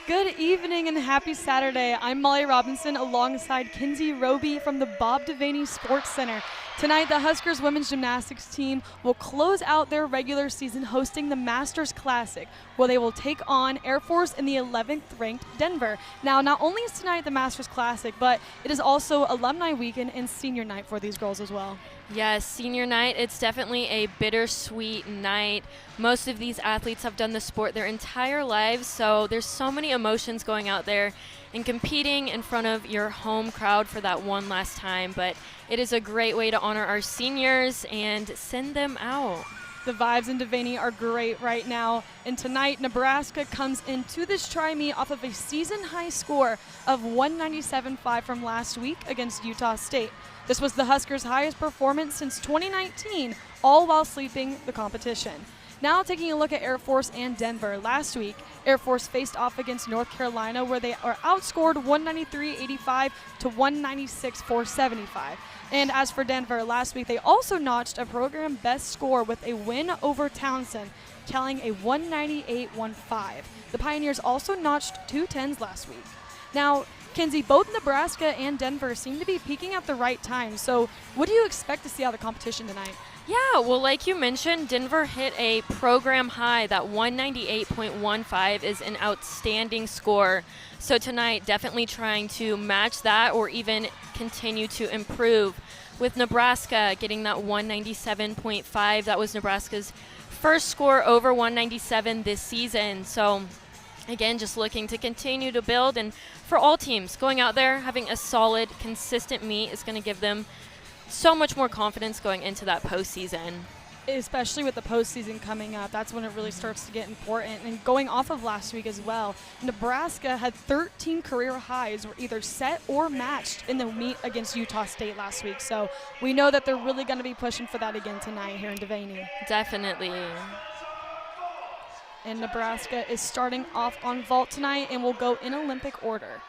Good evening and happy Saturday. I'm Molly Robinson alongside Kinsey Roby from the Bob Devaney Sports Center. Tonight, the Huskers women's gymnastics team will close out their regular season hosting the Masters Classic, where they will take on Air Force in the 11th ranked Denver. Now, not only is tonight the Masters Classic, but it is also alumni weekend and senior night for these girls as well. Yes, senior night, it's definitely a bittersweet night. Most of these athletes have done the sport their entire lives, so there's so many emotions going out there and competing in front of your home crowd for that one last time. But it is a great way to honor our seniors and send them out. The vibes in Devaney are great right now, and tonight Nebraska comes into this tri-meet off of a season-high score of 197.5 from last week against Utah State. This was the Huskers' highest performance since 2019, all while sweeping the competition. Now taking a look at Air Force and Denver. Last week, Air Force faced off against North Carolina, where they are outscored 193.85 to 196.475. And as for Denver, last week they also notched a program best score with a win over Townsend, tallying a 198.15. The Pioneers also notched 2 10s last week. Now, Kinsey, both Nebraska and Denver seem to be peaking at the right time. So what do you expect to see out of the competition tonight? Yeah, well, like you mentioned, Denver hit a program high. That 198.15 is an outstanding score. So tonight, definitely trying to match that or even continue to improve. With Nebraska getting that 197.5, that was Nebraska's first score over 197 this season. So again, just looking to continue to build, and for all teams, going out there, having a solid, consistent meet is going to give them so much more confidence going into that postseason. Especially with the postseason coming up, that's when it really starts to get important. And going off of last week as well, Nebraska had 13 career highs were either set or matched in the meet against Utah State last week. So we know that they're really going to be pushing for that again tonight here in Devaney. Definitely. And Nebraska is starting off on vault tonight and will go in Olympic order.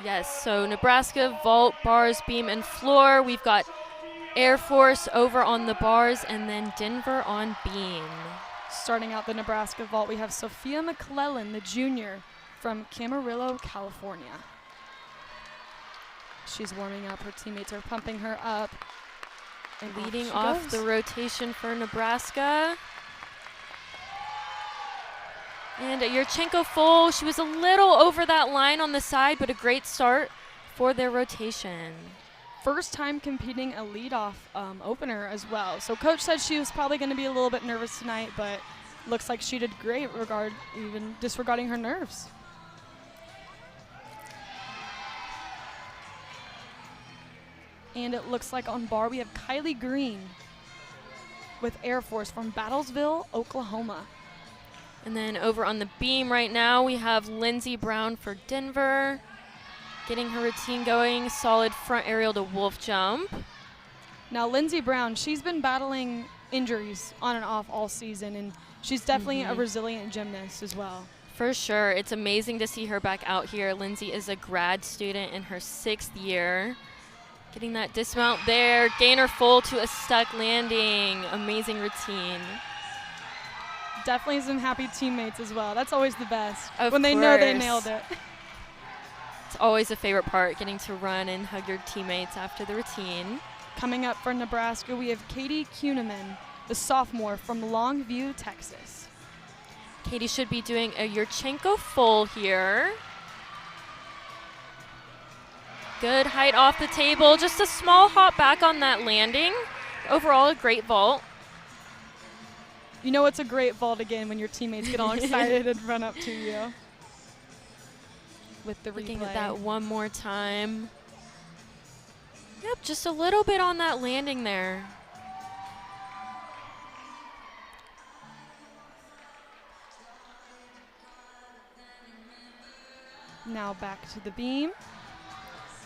Yes, so Nebraska, vault, bars, beam, and floor. We've got Air Force over on the bars and then Denver on beam. Starting out the Nebraska vault, we have Sophia McClellan, the junior from Camarillo, California. She's warming up. Her teammates are pumping her up. And leading off the rotation for Nebraska. And Yurchenko full. She was a little over that line on the side, but a great start for their rotation. First time competing a leadoff opener as well. So coach said she was probably going to be a little bit nervous tonight, but looks like she did great, even disregarding her nerves. And it looks like on bar we have Kylie Green with Air Force from Battlesville, Oklahoma. And then over on the beam right now, we have Lindsey Brown for Denver, getting her routine going. Solid front aerial to wolf jump. Now, Lindsey Brown, she's been battling injuries on and off all season, and she's definitely a resilient gymnast as well. For sure. It's amazing to see her back out here. Lindsey is a grad student in her 6th year. Getting that dismount there. Gainer full to a stuck landing. Amazing routine. Definitely some happy teammates as well. That's always the best. Of when they course. know they nailed it. It's always a favorite part, getting to run and hug your teammates after the routine. Coming up for Nebraska, we have Katie Kuhneman, the sophomore from Longview, Texas. Katie should be doing a Yurchenko full here. Good height off the table. Just a small hop back on that landing. Overall, a great vault. You know it's a great vault again when your teammates get all excited and run up to you. With the Looking replay. at that one more time. Yep, just a little bit on that landing there. Now back to the beam.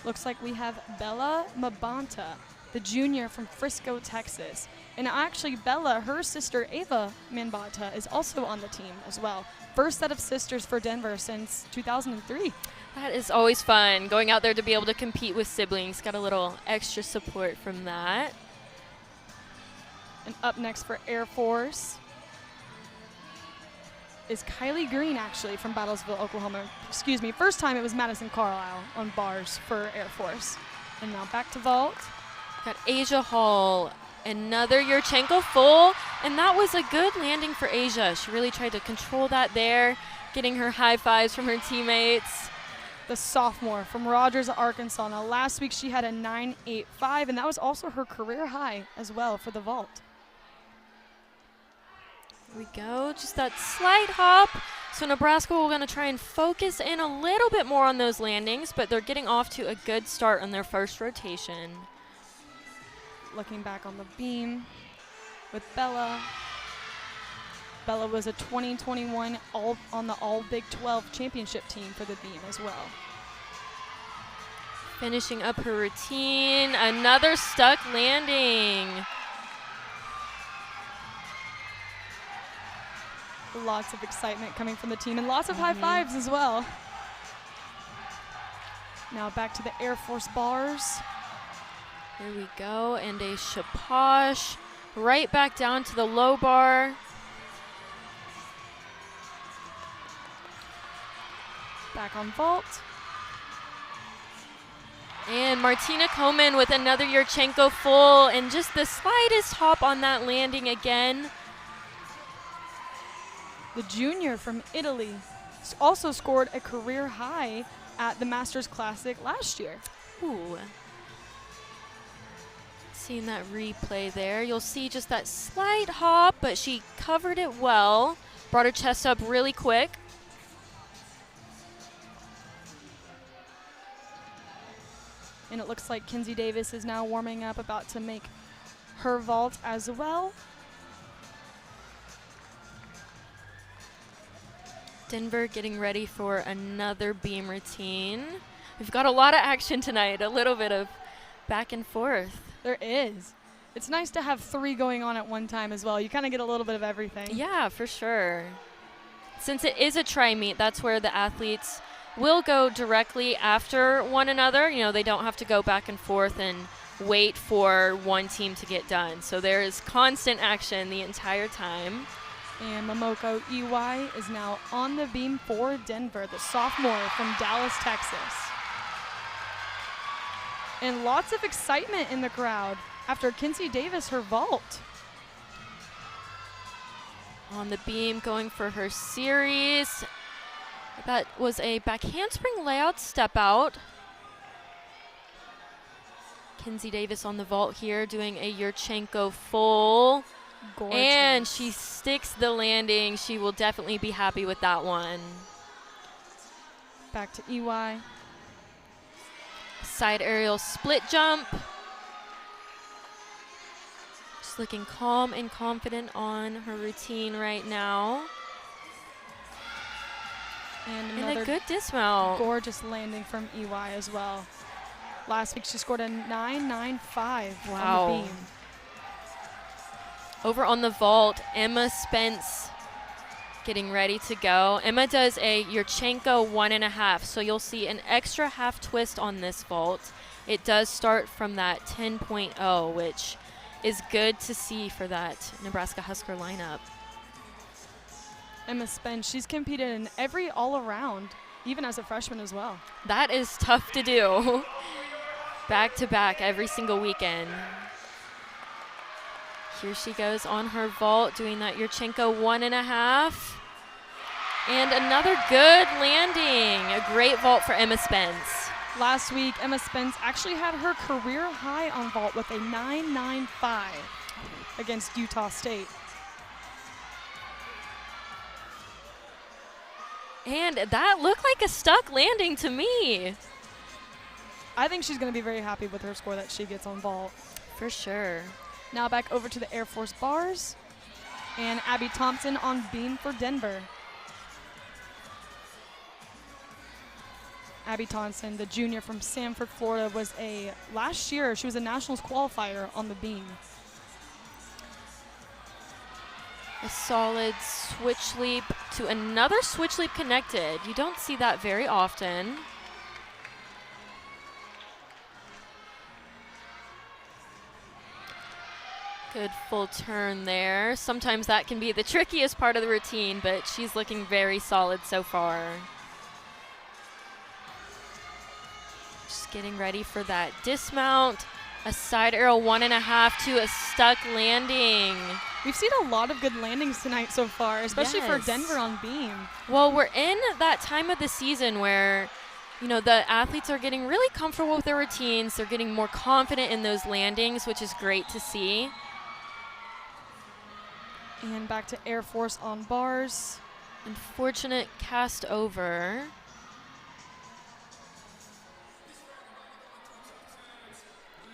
Looks like we have Bella Mabanta, the junior from Frisco, Texas. And actually, Bella, her sister Ava Mabanta, is also on the team as well. First set of sisters for Denver since 2003. That is always fun, going out there to be able to compete with siblings. Got a little extra support from that. And up next for Air Force, is Kylie Green, actually, from Battlesville, Oklahoma. Excuse me, first time it was Madison Carlisle on bars for Air Force. And now back to vault. Got Asia Hall, another Yurchenko full, and that was a good landing for Asia. She really tried to control that there, getting her high fives from her teammates. The sophomore from Rogers, Arkansas. Now last week she had a 9.85, and that was also her career high as well for the vault. Here we go, just that slight hop. So Nebraska, we're going to try and focus in a little bit more on those landings, but they're getting off to a good start on their first rotation. Looking back on the beam with Bella. Bella was a 2021 on the All Big 12 championship team for the beam as well. Finishing up her routine, another stuck landing. Lots of excitement coming from the team and lots of high fives as well. Now back to the Air Force bars. Here we go, and a shaposh right back down to the low bar. Back on vault. And Martina Koman with another Yurchenko full, and just the slightest hop on that landing again. The junior from Italy also scored a career high at the Masters Classic last year. Ooh. Seeing that replay there, you'll see just that slight hop, but she covered it well. Brought her chest up really quick. And it looks like Kinsey Davis is now warming up, about to make her vault as well. Denver getting ready for another beam routine. We've got a lot of action tonight, a little bit of back and forth. There is. It's nice to have 3 going on at one time as well. You kind of get a little bit of everything. Yeah, for sure. Since it is a tri-meet, that's where the athletes will go directly after one another. You know, they don't have to go back and forth and wait for one team to get done. So there is constant action the entire time. And Momoko EY is now on the beam for Denver, the sophomore from Dallas, Texas. And lots of excitement in the crowd after Kinsey Davis, her vault. On the beam, going for her series. That was a back handspring layout step out. Kinsey Davis on the vault here, doing a Yurchenko full. Gorgeous. And she sticks the landing. She will definitely be happy with that one. Back to EY. Side aerial split jump. Just looking calm and confident on her routine right now. And And another a good dismount. gorgeous landing from EY as well. Last week she scored a 9.95 Wow. on the beam. Over on the vault, Emma Spence getting ready to go. Emma does a Yurchenko 1.5, so you'll see an extra half twist on this vault. It does start from that 10.0, which is good to see for that Nebraska Husker lineup. Emma Spence, she's competed in every all-around, even as a freshman as well. That is tough to do. Back to back every single weekend. Here she goes on her vault, doing that Yurchenko 1.5. And another good landing. A great vault for Emma Spence. Last week, Emma Spence actually had her career high on vault with a 9.95 against Utah State. And that looked like a stuck landing to me. I think she's going to be very happy with her score that she gets on vault. For sure. Now back over to the Air Force bars. And Abby Thompson on beam for Denver. Abby Thompson, the junior from Sanford, Florida, last year, she was a nationals qualifier on the beam. A solid switch leap to another switch leap connected. You don't see that very often. Good full turn there. Sometimes that can be the trickiest part of the routine, but she's looking very solid so far. Just getting ready for that dismount. A side arrow 1.5 to a stuck landing. We've seen a lot of good landings tonight so far, especially for Yes. Denver on beam. Well, we're in that time of the season where, you know, the athletes are getting really comfortable with their routines. They're getting more confident in those landings, which is great to see. And back to Air Force on bars. Unfortunate cast over.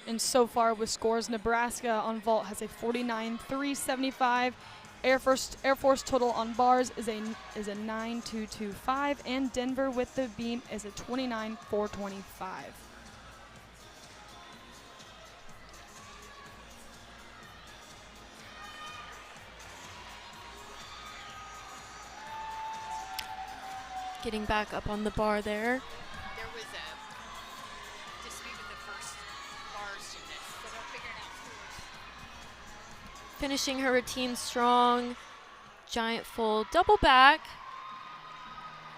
And so far with scores, Nebraska on vault has a 49.375. Air Force total on bars is a 9.225, and Denver with the beam is a 29.425. Getting back up on the bar there. There was a dispute with the first bars gymnast, so they're figuring out scores. Finishing her routine strong. Giant full double back.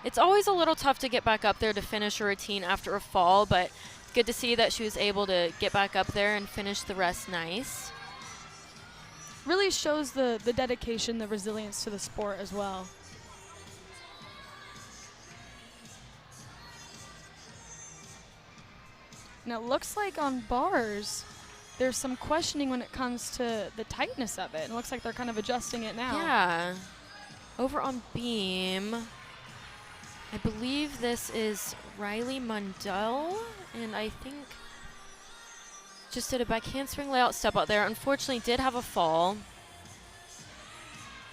It's always a little tough to get back up there to finish her routine after a fall, but it's good to see that she was able to get back up there and finish the rest nice. Really shows the dedication, the resilience to the sport as well. And it looks like on bars, there's some questioning when it comes to the tightness of it. It looks like they're kind of adjusting it now. Yeah. Over on beam, I believe this is Riley Mundell, and I think just did a back handspring layout step out there. Unfortunately, did have a fall.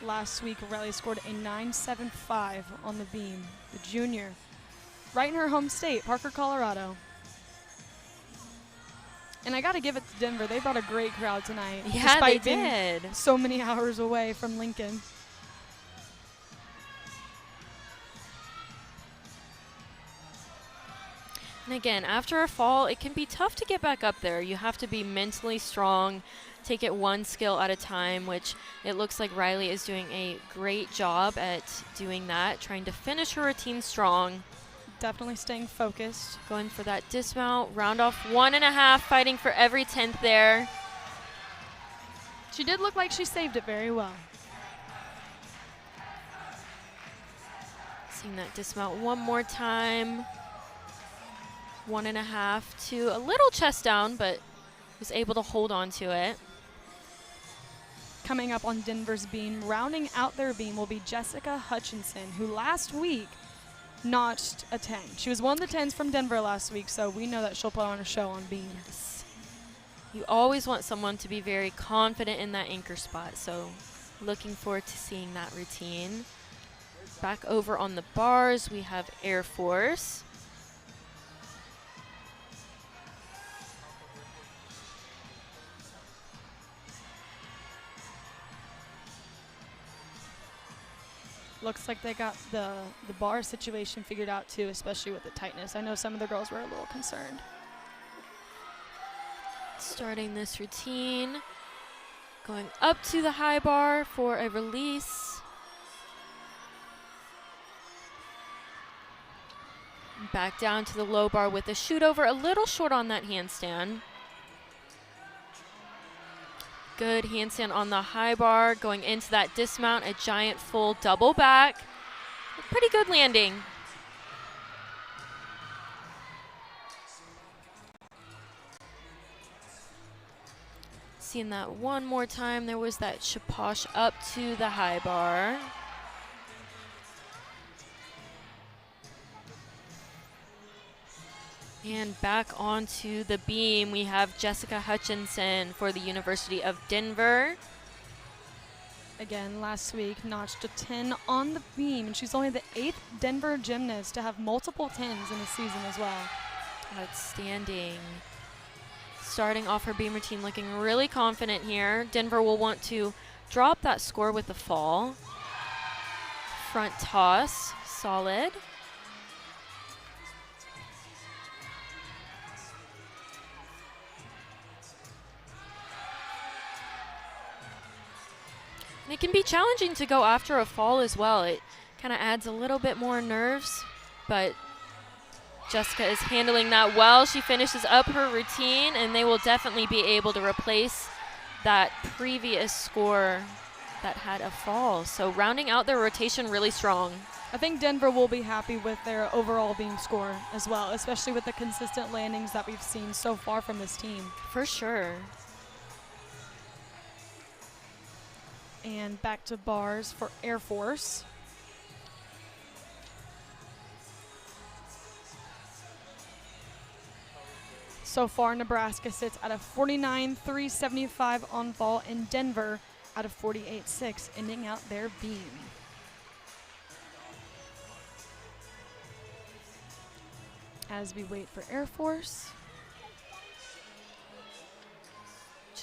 Last week, Riley scored a 9.75 on the beam, the junior. Right in her home state, Parker, Colorado. And I got to give it to Denver. They brought a great crowd tonight. Yeah, despite they being did. so many hours away from Lincoln. And again, after a fall, it can be tough to get back up there. You have to be mentally strong, take it one skill at a time, which it looks like Riley is doing a great job at doing that, trying to finish her routine strong. Definitely staying focused. Going for that dismount, round off 1.5, fighting for every 10th there. She did look like she saved it very well. Seeing that dismount one more time. 1.5 to a little chest down, but was able to hold on to it. Coming up on Denver's beam, rounding out their beam will be Jessica Hutchinson, who last week notched a 10. She was one of the 10s from Denver last week, so we know that she'll put on a show on beam. Yes. You always want someone to be very confident in that anchor spot, so looking forward to seeing that routine. Back over on the bars, we have Air Force. Looks like they got the bar situation figured out too, especially with the tightness. I know some of the girls were a little concerned. Starting this routine, going up to the high bar for a release. Back down to the low bar with a shoot over, a little short on that handstand. Good handstand on the high bar, going into that dismount, a giant full double back. Pretty good landing. Seeing that one more time, there was that shaposh up to the high bar. And back onto the beam, we have Jessica Hutchinson for the University of Denver. Again, last week notched a 10 on the beam, and she's only the 8th Denver gymnast to have multiple 10s in a season as well. Outstanding. Starting off her beam routine looking really confident here. Denver will want to drop that score with the fall. Front toss, solid. And it can be challenging to go after a fall as well. It kind of adds a little bit more nerves, but Jessica is handling that well. She finishes up her routine, and they will definitely be able to replace that previous score that had a fall. So rounding out their rotation really strong. I think Denver will be happy with their overall beam score as well, especially with the consistent landings that we've seen so far from this team. For sure. And back to bars for Air Force. So far, Nebraska sits at a 49.375 on fall, and Denver at a 48.6, ending out their beam. As we wait for Air Force.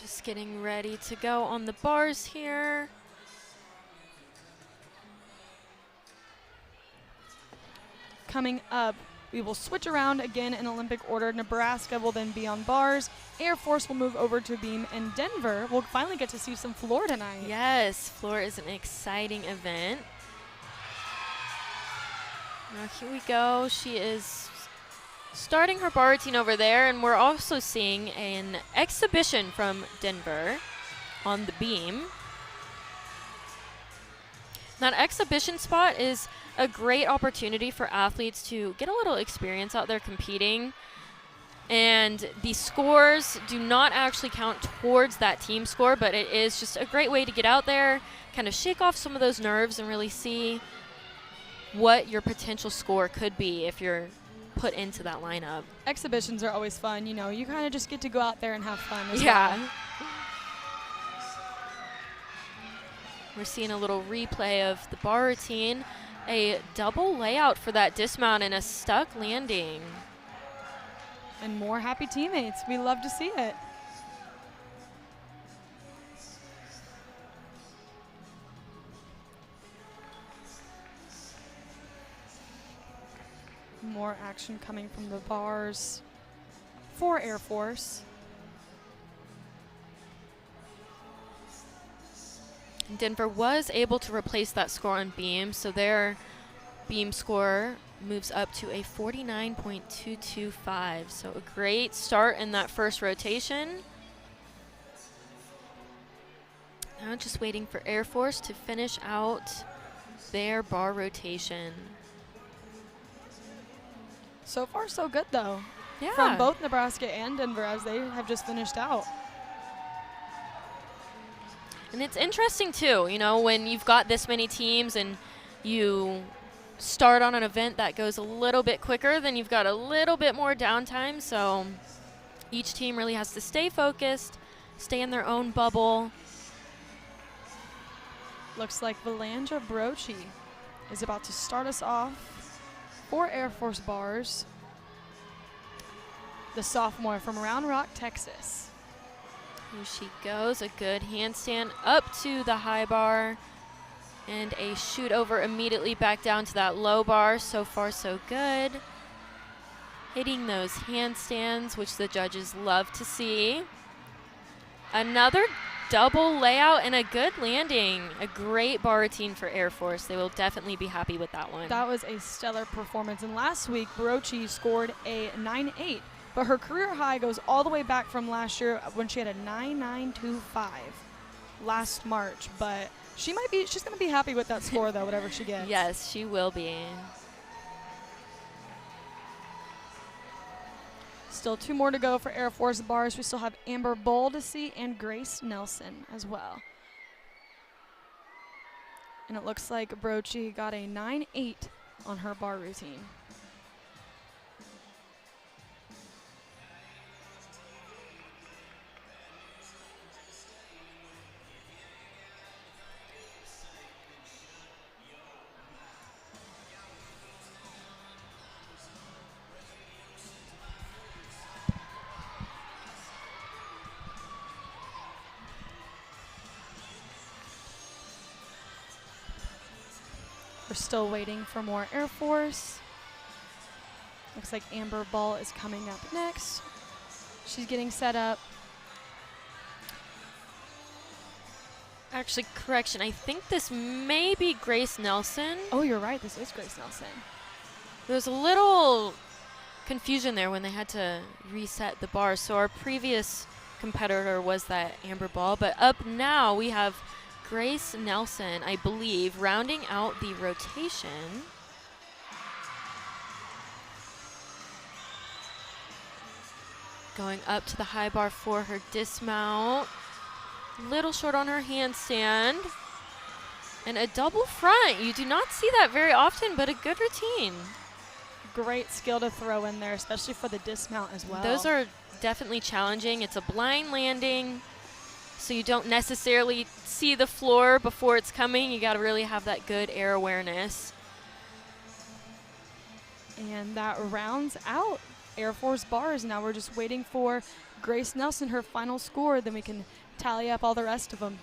Just getting ready to go on the bars here. Coming up, we will switch around again in Olympic order. Nebraska will then be on bars. Air Force will move over to beam, and Denver will finally get to see some floor tonight. Yes, floor is an exciting event. Now here we go. She is starting her bar routine over there, and we're also seeing an exhibition from Denver on the beam. That exhibition spot is a great opportunity for athletes to get a little experience out there competing. And the scores do not actually count towards that team score, but it is just a great way to get out there, kind of shake off some of those nerves and really see what your potential score could be if you're put into that lineup. Exhibitions are always fun. You know, you kind of just get to go out there and have fun as Yeah. well. We're seeing a little replay of the bar routine. A double layout for that dismount and a stuck landing. And more happy teammates. We love to see it. More action coming from the bars for Air Force. Denver was able to replace that score on beam, so their beam score moves up to a 49.225. So a great start in that first rotation. Now just waiting for Air Force to finish out their bar rotation. So far, so good, though. Yeah. From both Nebraska and Denver, as they have just finished out. And it's interesting, too, you know, when you've got this many teams and you start on an event that goes a little bit quicker, then you've got a little bit more downtime. So each team really has to stay focused, stay in their own bubble. Looks like Valandra Brochi is about to start us off for Air Force bars. The sophomore from Round Rock, Texas. Here she goes, a good handstand up to the high bar and a shoot over immediately back down to that low bar. So far, so good. Hitting those handstands, which the judges love to see. Another double layout and a good landing. A great bar routine for Air Force. They will definitely be happy with that one. That was a stellar performance. And last week, Brochi scored a 9.8. But her career high goes all the way back from last year when she had a 9.925 last March. But she's going to be happy with that score, though, whatever she gets. Yes, she will be. Still 2 more to go for Air Force bars. We still have Amber Bull to see and Grace Nelson as well. And it looks like Brochi got a 9.8 on her bar routine. We're still waiting for more Air Force. Looks like Amber Ball is coming up next. She's getting set up. Actually, correction. I think this may be Grace Nelson. Oh, you're right. This is Grace Nelson. There was a little confusion there when they had to reset the bar. So our previous competitor was that Amber Ball. But up now we have Grace Nelson, I believe, rounding out the rotation. Going up to the high bar for her dismount. Little short on her handstand. And a double front. You do not see that very often, but a good routine. Great skill to throw in there, especially for the dismount as well. Those are definitely challenging. It's a blind landing, so you don't necessarily see the floor before it's coming. You got to really have that good air awareness. And that rounds out Air Force bars. Now we're just waiting for Grace Nelson, her final score, then we can tally up all the rest of them.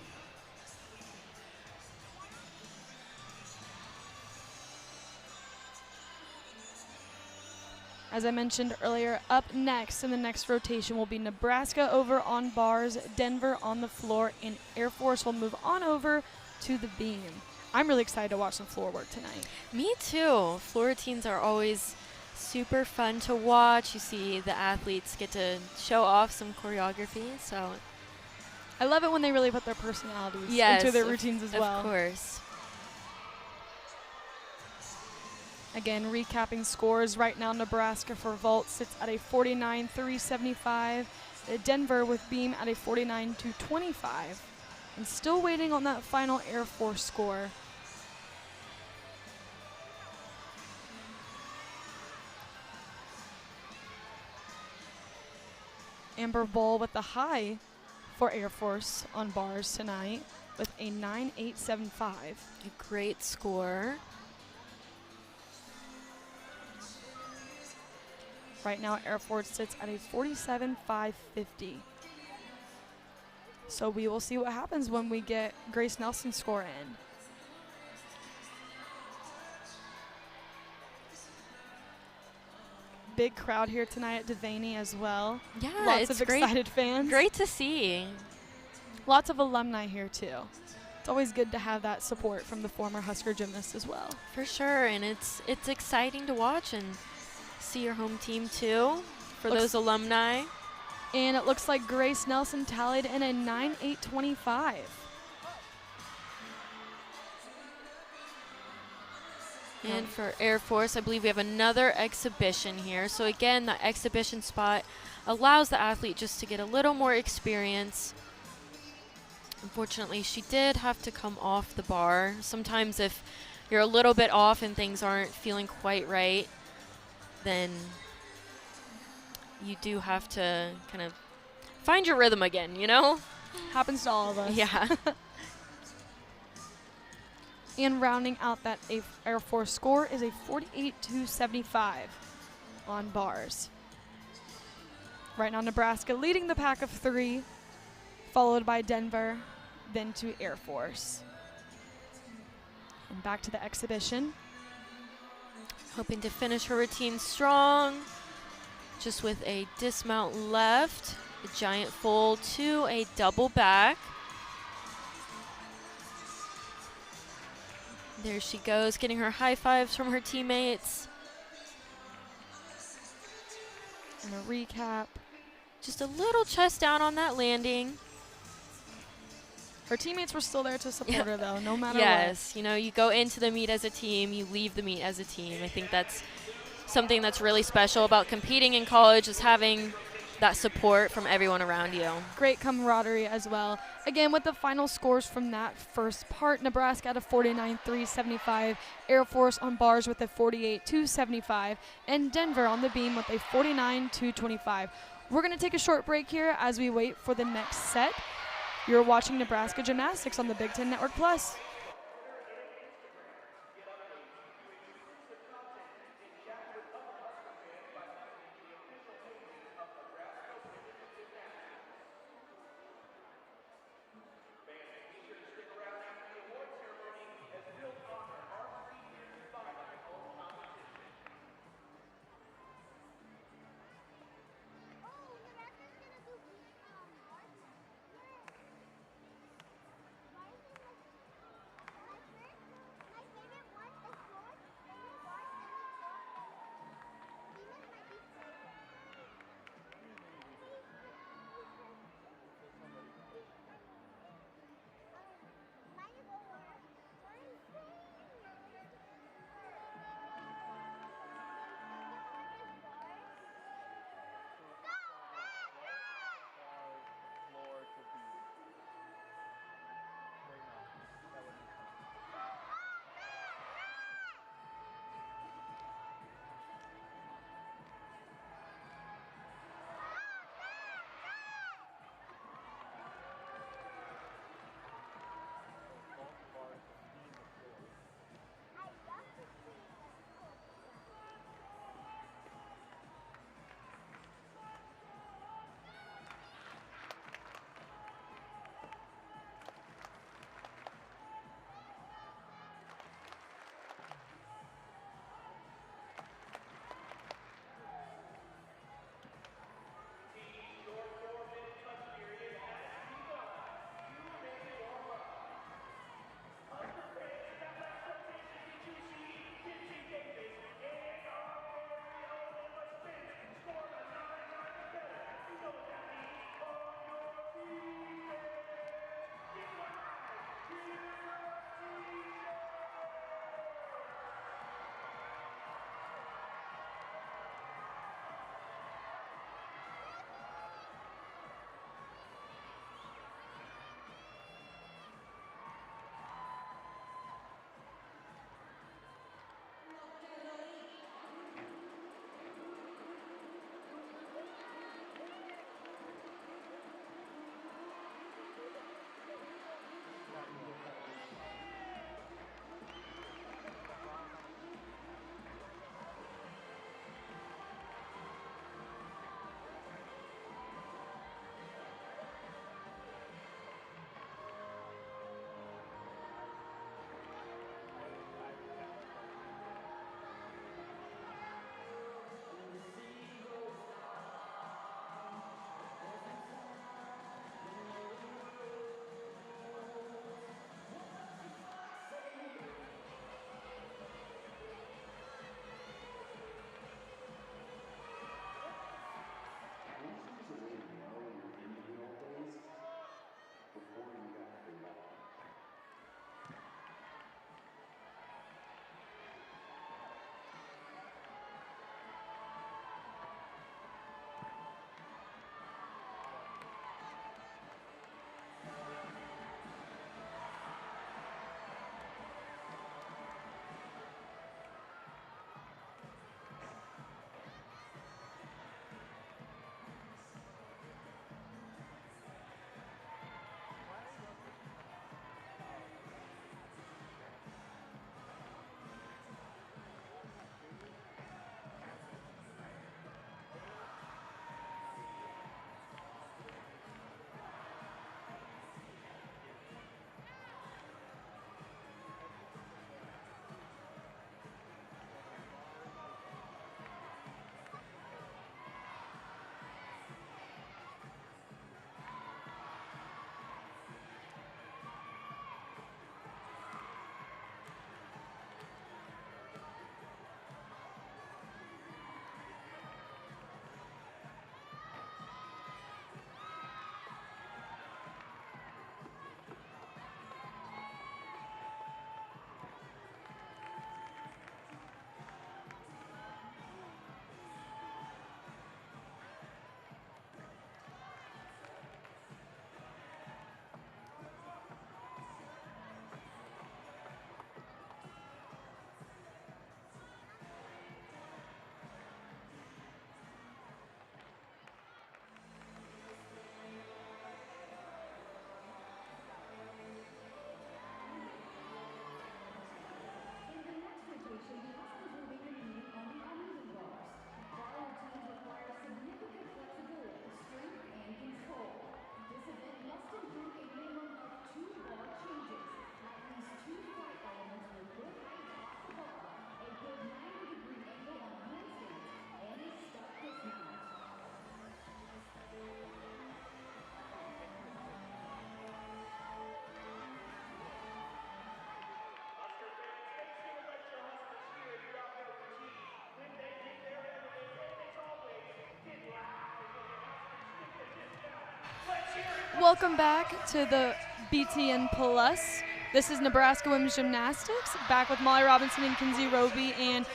As I mentioned earlier, up next in the next rotation will be Nebraska over on bars, Denver on the floor, and Air Force will move on over to the beam. I'm really excited to watch some floor work tonight. Me too. Floor routines are always super fun to watch. You see the athletes get to show off some choreography, so I love it when they really put their personalities yes, into their routines as well. Of course. Again, recapping scores right now, Nebraska for vault sits at a 49-375. Denver with beam at a 49-25. And still waiting on that final Air Force score. Amber Bull with the high for Air Force on bars tonight with a 9.875. A great score. Right now, Air Force sits at a 47.550. So we will see what happens when we get Grace Nelson's score in. Big crowd here tonight at Devaney as well. Yeah, Lots it's of excited fans. Great to see. Lots of alumni here too. It's always good to have that support from the former Husker gymnast as well. For sure, and it's exciting to watch and see your home team too for those alumni. And it looks like Grace Nelson tallied in a 9.825. And for Air Force, I believe we have another exhibition here. So again, that exhibition spot allows the athlete just to get a little more experience. Unfortunately, she did have to come off the bar. Sometimes if you're a little bit off and things aren't feeling quite right, then you do have to kind of find your rhythm again, you know? Happens to all of us. Yeah. And rounding out that Air Force score is a 48-75 on bars. Right now, Nebraska leading the pack of three, followed by Denver, then to Air Force. And back to the exhibition. Hoping to finish her routine strong. Just with a dismount left, a giant fold to a double back. There she goes, getting her high fives from her teammates. And a recap. Just a little chest down on that landing. Her teammates were still there to support her, though, no matter yes, you know, you go into the meet as a team, you leave the meet as a team. I think that's something that's really special about competing in college, is having that support from everyone around you. Great camaraderie as well. Again, with the final scores from that first part, Nebraska at a 49-375, Air Force on bars with a 48-275, and Denver on the beam with a 49-225. We're going to take a short break here as we wait for the next set. You're watching Nebraska Gymnastics on the Big Ten Network Plus. Welcome back to the BTN Plus. This is Nebraska Women's Gymnastics, back with Molly Robinson and Kinsey Roby. And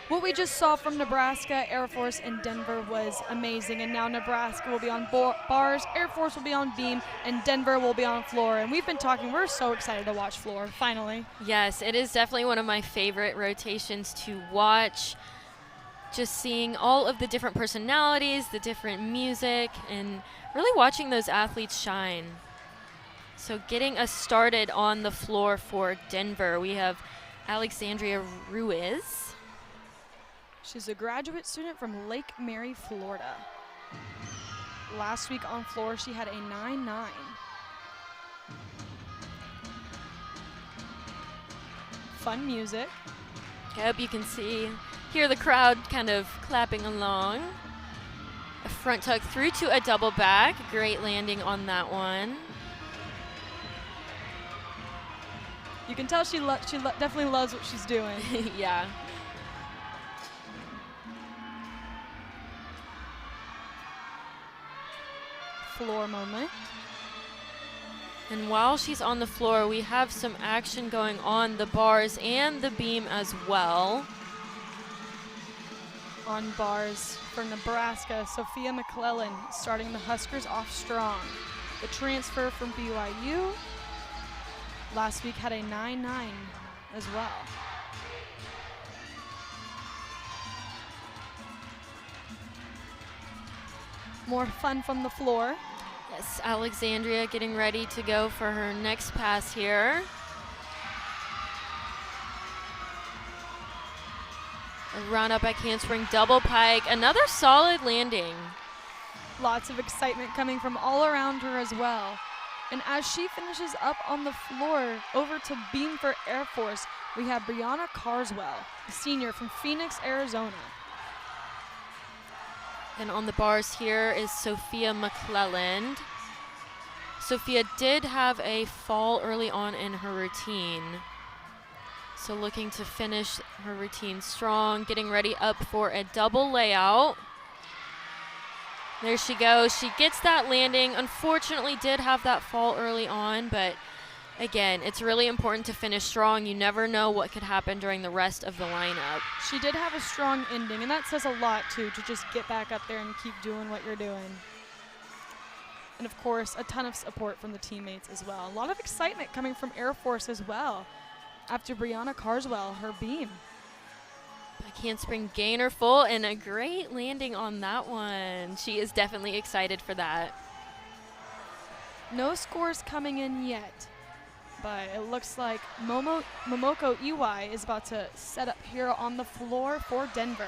what we just saw from Nebraska, Air Force, and Denver was amazing. And now Nebraska will be on bars, Air Force will be on beam, and Denver will be on floor. And we've been talking, we're so excited to watch floor, finally. Yes, it is definitely one of my favorite rotations to watch. Just seeing all of the different personalities, the different music, and really watching those athletes shine. So getting us started on the floor for Denver, we have Alexandria Ruiz. She's a graduate student from Lake Mary, Florida. Last week on floor, she had a 9.9. Fun music. Yep, you can hear the crowd kind of clapping along. A front tuck through to a double back. Great landing on that one. You can tell she definitely loves what she's doing. Yeah. Floor moment. And while she's on the floor, we have some action going on the bars and the beam as well. On bars for Nebraska, Sophia McClellan starting the Huskers off strong. The transfer from BYU last week had a 9.9 as well. More fun from the floor. Yes, Alexandria getting ready to go for her next pass here. A run up at handspring double pike. Another solid landing. Lots of excitement coming from all around her as well. And as she finishes up on the floor, over to beam for Air Force, we have Brianna Carswell, a senior from Phoenix, Arizona. And on the bars here is Sophia McClelland. Sophia did have a fall early on in her routine. So looking to finish her routine strong, getting ready up for a double layout. There she goes. She gets that landing. Unfortunately did have that fall early on, but again, it's really important to finish strong. You never know what could happen during the rest of the lineup. She did have a strong ending, and that says a lot, too, to just get back up there and keep doing what you're doing. And, of course, a ton of support from the teammates as well. A lot of excitement coming from Air Force as well after Brianna Carswell, her beam. Back handspring gainer full, and a great landing on that one. She is definitely excited for that. No scores coming in yet, but it looks like Momoko Iwai is about to set up here on the floor for Denver.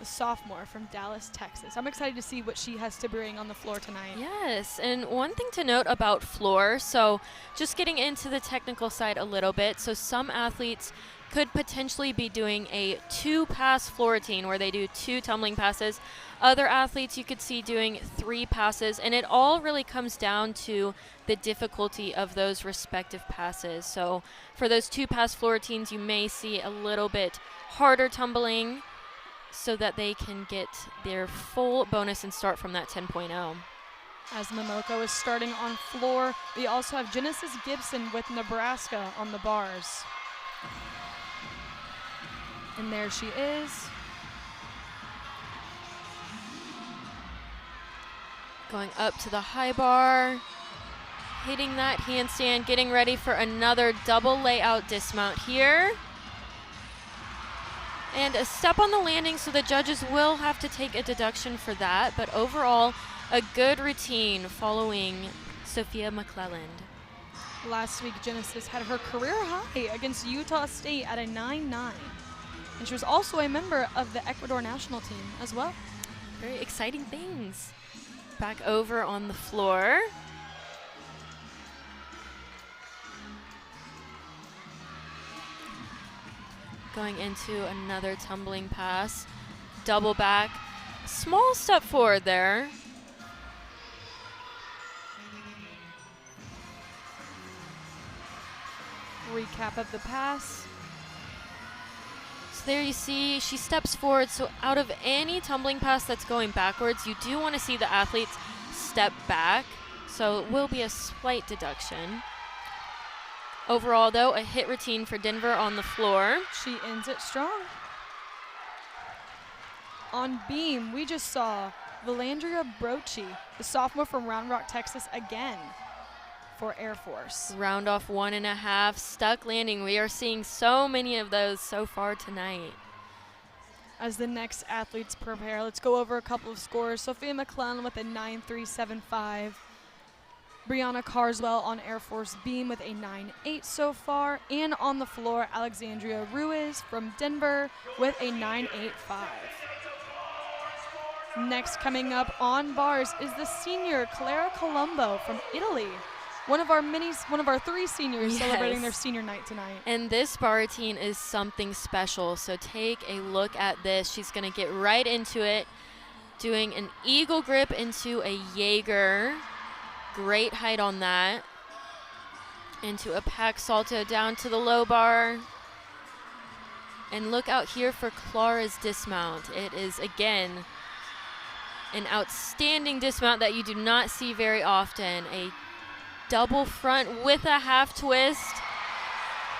The sophomore from Dallas, Texas. I'm excited to see what she has to bring on the floor tonight. Yes, and one thing to note about floor, so just getting into the technical side a little bit, so some athletes could potentially be doing a 2-pass floor routine where they do 2 tumbling passes. Other athletes you could see doing 3 passes, and it all really comes down to the difficulty of those respective passes. So for those 2-pass floor routines, you may see a little bit harder tumbling so that they can get their full bonus and start from that 10.0. As Momoko is starting on floor, we also have Genesis Gibson with Nebraska on the bars. And there she is. Going up to the high bar, hitting that handstand, getting ready for another double layout dismount here. And a step on the landing, so the judges will have to take a deduction for that. But overall, a good routine following Sophia McClelland. Last week, Genesis had her career high against Utah State at a 9.9. And she was also a member of the Ecuador national team as well. Very exciting things. Back over on the floor. Going into another tumbling pass. Double back. Small step forward there. Recap of the pass. So there you see she steps forward. So out of any tumbling pass that's going backwards, you do want to see the athletes step back. So it will be a slight deduction. Overall, though, a hit routine for Denver on the floor. She ends it strong. On beam, we just saw Valandria Brochi, the sophomore from Round Rock, Texas, again for Air Force. Round off 1.5, stuck landing. We are seeing so many of those so far tonight. As the next athletes prepare, let's go over a couple of scores. Sophia McClellan with a 9.375. Brianna Carswell on Air Force beam with a 9.8 so far. And on the floor, Alexandria Ruiz from Denver with a 9.85. Next coming up on bars is the senior Clara Colombo from Italy. One of our 3 seniors celebrating their senior night tonight. And this bar routine is something special, so take a look at this. She's going to get right into it, doing an eagle grip into a Jaeger. Great height on that. Into a pack salto down to the low bar. And look out here for Clara's dismount. It is, again, an outstanding dismount that you do not see very often. A double front with a half twist.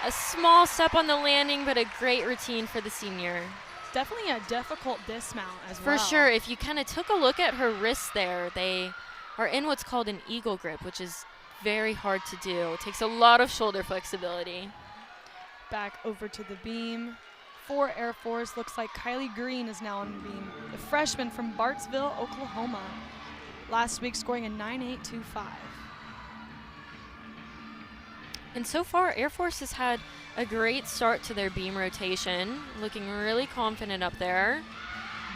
A small step on the landing, but a great routine for the senior. Definitely a difficult dismount as For well. sure. If you kind of took a look at her wrists there, they are in what's called an eagle grip, which is very hard to do. It takes a lot of shoulder flexibility. Back over to the beam. For Air Force, looks like Kylie Green is now on the beam. The freshman from Bartsville, Oklahoma. Last week scoring a 9.825. And so far, Air Force has had a great start to their beam rotation. Looking really confident up there.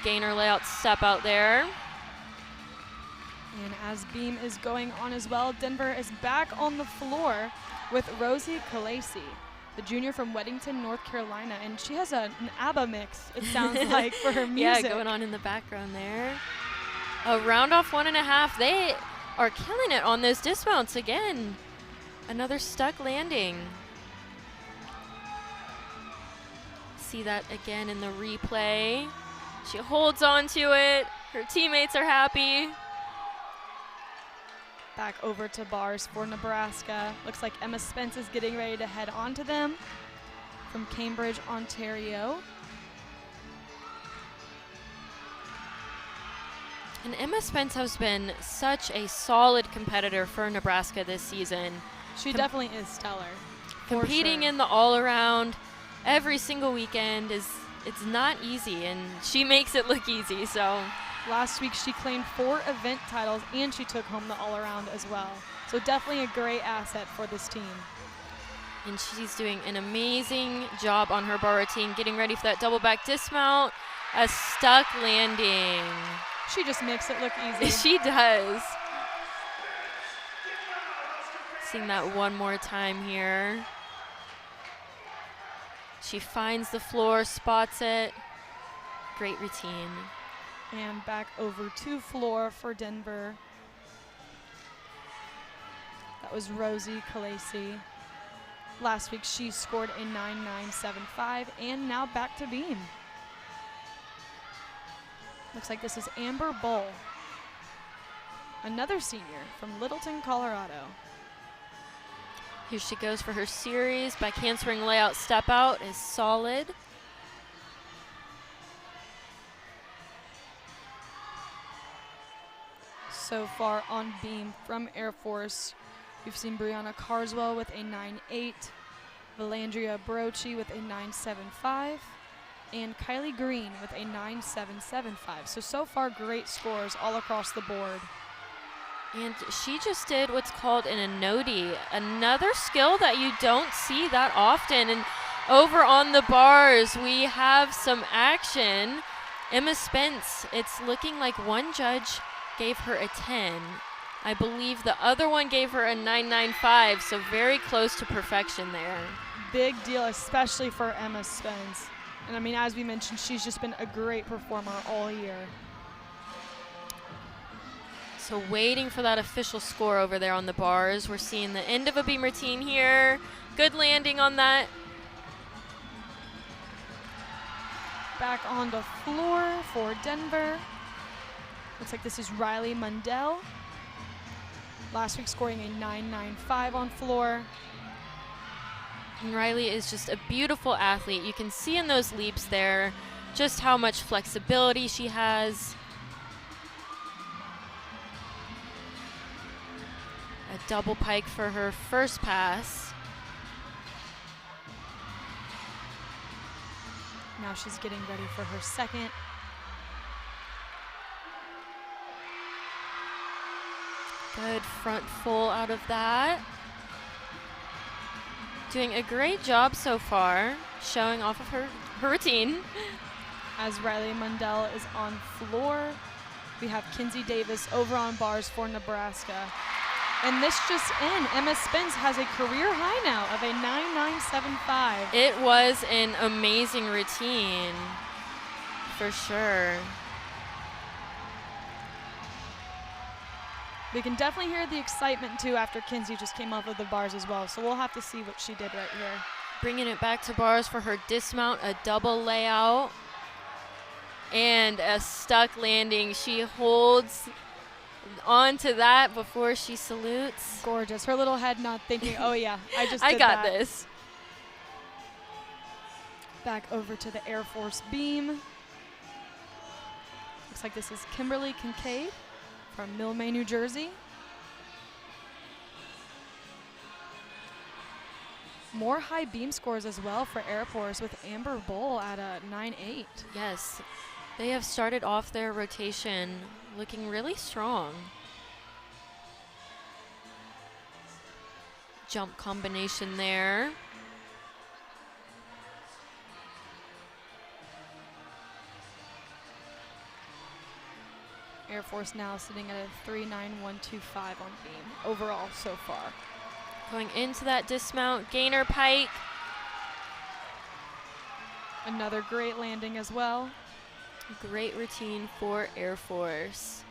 Gainer layout step out there. And as beam is going on as well, Denver is back on the floor with Rosie Kalasi, the junior from Weddington, North Carolina. And she has an ABBA mix, it sounds like, for her music. Yeah, going on in the background there. A round off 1.5. They are killing it on those dismounts again. Another stuck landing. See that again in the replay. She holds on to it. Her teammates are happy. Back over to bars for Nebraska. Looks like Emma Spence is getting ready to head on to them from Cambridge, Ontario. And Emma Spence has been such a solid competitor for Nebraska this season. She definitely is stellar. Competing sure. in the all-around every single weekend it's not easy, and she makes it look easy. So last week she claimed 4 event titles and she took home the all-around as well. So definitely a great asset for this team. And she's doing an amazing job on her bar routine, getting ready for that double back dismount. A stuck landing. She just makes it look easy. She does. Seeing that one more time here. She finds the floor, spots it. Great routine. And back over to floor for Denver. That was Rosie Kalasi. Last week she scored a 9.975 and now back to beam. Looks like this is Amber Bull, another senior from Littleton, Colorado. Here she goes for her series. Back handspring layout step out is solid. So far on beam from Air Force, we've seen Brianna Carswell with a 9.8, Valandria Brochi with a 9.75, and Kylie Green with a 9.775. So far great scores all across the board. And she just did what's called an anodi, another skill that you don't see that often. And over on the bars, we have some action. Emma Spence, it's looking like one judge gave her a 10. I believe the other one gave her a 9.95, so very close to perfection there. Big deal, especially for Emma Spence. And I mean, as we mentioned, she's just been a great performer all year. So waiting for that official score over there on the bars. We're seeing the end of a beam routine here. Good landing on that. Back on the floor for Denver. Looks like this is Riley Mundell. Last week scoring a 9.95 on floor. And Riley is just a beautiful athlete. You can see in those leaps there just how much flexibility she has. A double pike for her first pass. Now she's getting ready for her second. Good front full out of that. Doing a great job so far, showing off of her routine. As Riley Mundell is on floor, we have Kinsey Davis over on bars for Nebraska. And this just in, Emma Spence has a career high now of a 9.975. It was an amazing routine, for sure. We can definitely hear the excitement too after Kinsey just came off of the bars as well. So we'll have to see what she did right here. Bringing it back to bars for her dismount, a double layout, and a stuck landing. She holds on to that before she salutes. Gorgeous. Her little head not thinking, oh yeah, I just I did got that. this. Back over to the Air Force beam. Looks like this is Kimberly Kincaid from Millmay, New Jersey. More high beam scores as well for Air Force with Amber Bull at a 9.8. Yes, they have started off their rotation looking really strong. Jump combination there. Air Force now sitting at a 3.9125 on beam overall so far. Going into that dismount, gainer pike. Another great landing as well. Great routine for Air Force.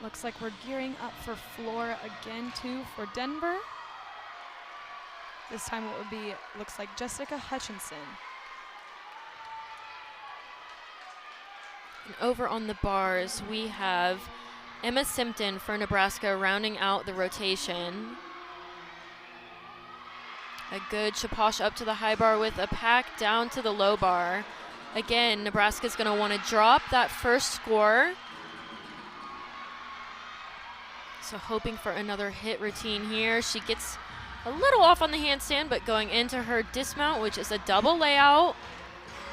Looks like we're gearing up for floor again too for Denver. This time it would be, looks like Jessica Hutchinson. And over on the bars, we have Emma Simpton for Nebraska rounding out the rotation. A good chaposh up to the high bar with a pack down to the low bar. Again, Nebraska's going to want to drop that first score. So hoping for another hit routine here. She gets a little off on the handstand, but going into her dismount, which is a double layout.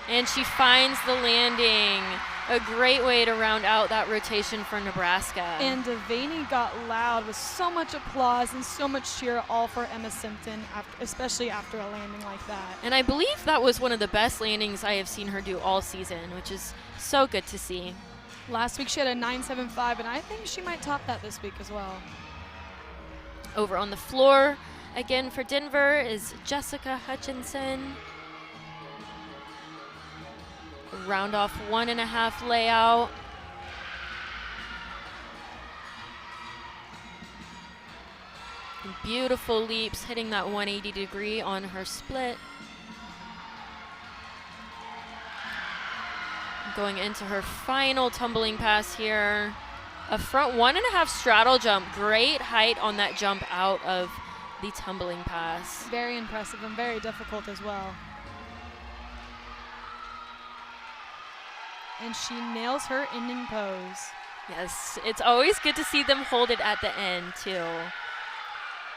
And she finds the landing. A great way to round out that rotation for Nebraska. And Devaney got loud with so much applause and so much cheer, all for Emma Simpton, especially after a landing like that. And I believe that was one of the best landings I have seen her do all season, which is so good to see. Last week she had a 9.75, and I think she might top that this week as well. Over on the floor, again for Denver, is Jessica Hutchinson. Round off 1.5 layout. And beautiful leaps, hitting that 180 degree on her split. Going into her final tumbling pass here. A front 1.5 straddle jump. Great height on that jump out of the tumbling pass. Very impressive and very difficult as well. And she nails her ending pose. Yes, it's always good to see them hold it at the end too.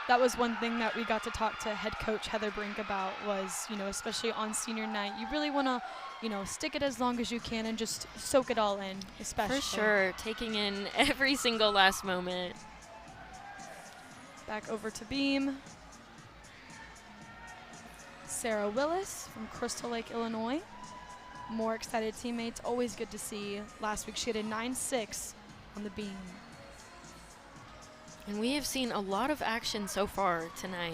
That was one thing that we got to talk to head coach Heather Brink about was, especially on senior night, you really want to, stick it as long as you can and just soak it all in, especially. For sure, taking in every single last moment. Back over to beam. Sarah Willis from Crystal Lake, Illinois. More excited teammates, always good to see. Last week she had a 9.6 on the beam. And we have seen a lot of action so far tonight.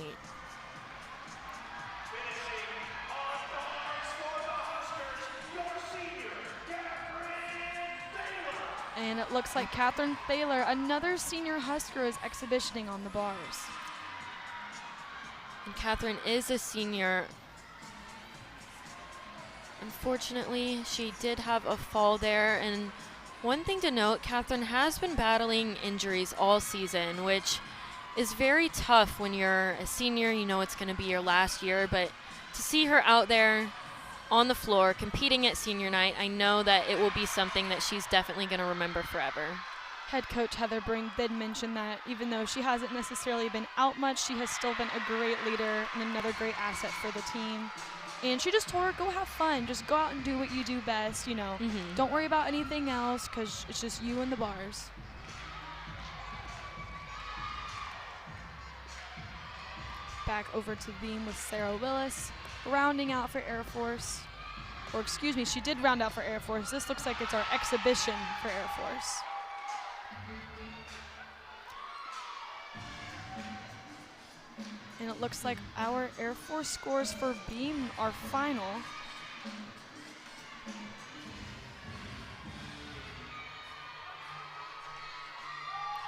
And it looks like Catherine Thaler, another senior Husker, is exhibitioning on the bars. And Catherine is a senior. Unfortunately, she did have a fall there. And one thing to note, Catherine has been battling injuries all season, which is very tough when you're a senior. You know it's going to be your last year, but to see her out there on the floor competing at senior night, I know that it will be something that she's definitely going to remember forever. Head coach Heather Brink did mention that even though she hasn't necessarily been out much, she has still been a great leader and another great asset for the team. And she just told her, go have fun. Just go out and do what you do best, you know. Don't worry about anything else because it's just you and the bars. Back over to beam with Sarah Willis, rounding out for Air Force. Or excuse me, she did round out for Air Force. This looks like it's our exhibition for Air Force. And it looks like our Air Force scores for beam are final.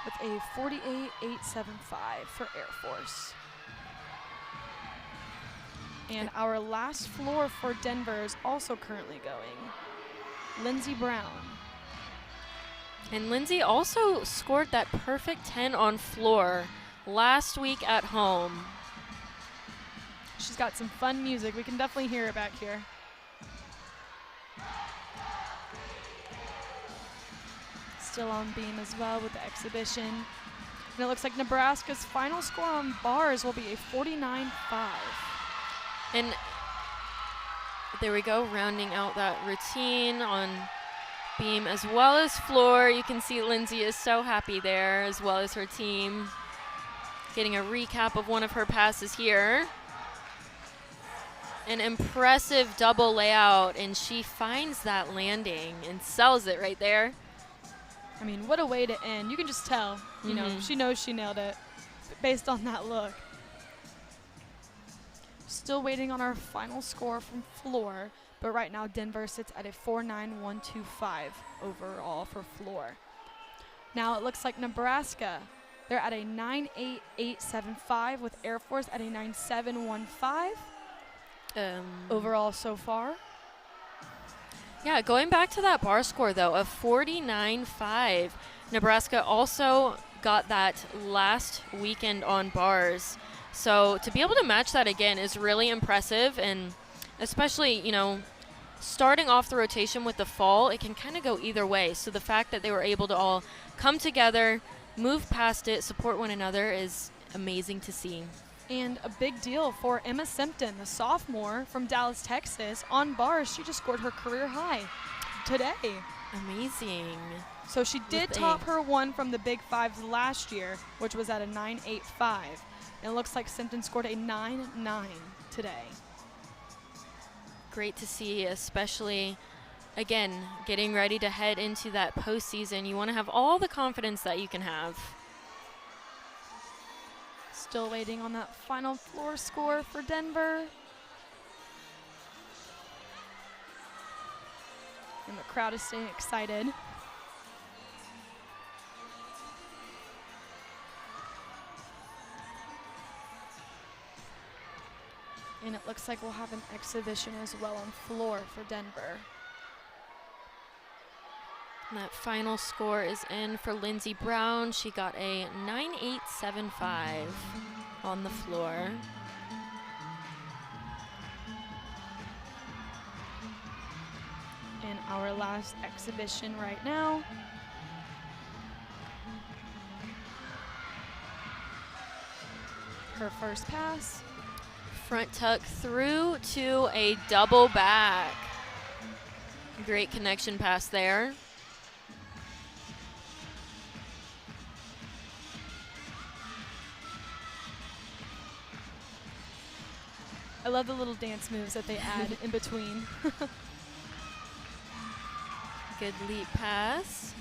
With a 48.875 for Air Force. And our last floor for Denver is also currently going. Lindsey Brown. And Lindsay also scored that perfect 10 on floor last week at home. She's got some fun music. We can definitely hear it back here. Still on beam as well with the exhibition. And it looks like Nebraska's final score on bars will be a 49.5. And there we go, rounding out that routine on beam as well as floor. You can see Lindsay is so happy there, as well as her team. Getting a recap of one of her passes here. An impressive double layout, and she finds that landing and sells it right there. I mean, what a way to end. You can just tell, you know, she knows she nailed it based on that look. Still waiting on our final score from floor, but right now Denver sits at a 4.9125 overall for floor. Now it looks like Nebraska, they're at a 9.8875 with Air Force at a 9.715 overall so far. Yeah, going back to that bar score though of 49.5, Nebraska also got that last weekend on bars. So to be able to match that again is really impressive, and especially, you know, starting off the rotation with the fall, it can kind of go either way. So the fact that they were able to all come together, move past it, support one another is amazing to see. And a big deal for Emma Simpton, the sophomore from Dallas, Texas. On bars, she just scored her career high today. Amazing. So she did top her one from the Big Fives last year, which was at a 9.85. And it looks like Simpton scored a 9.9 today. Great to see, especially, again, getting ready to head into that postseason. You want to have all the confidence that you can have. Still waiting on that final floor score for Denver. And the crowd is staying excited. And it looks like we'll have an exhibition as well on floor for Denver. And that final score is in for Lindsey Brown. She got a 9.875 on the floor. And our last exhibition right now. Her first pass. Front tuck through to a double back. Great connection pass there. I love the little dance moves that they add in between. Good leap pass.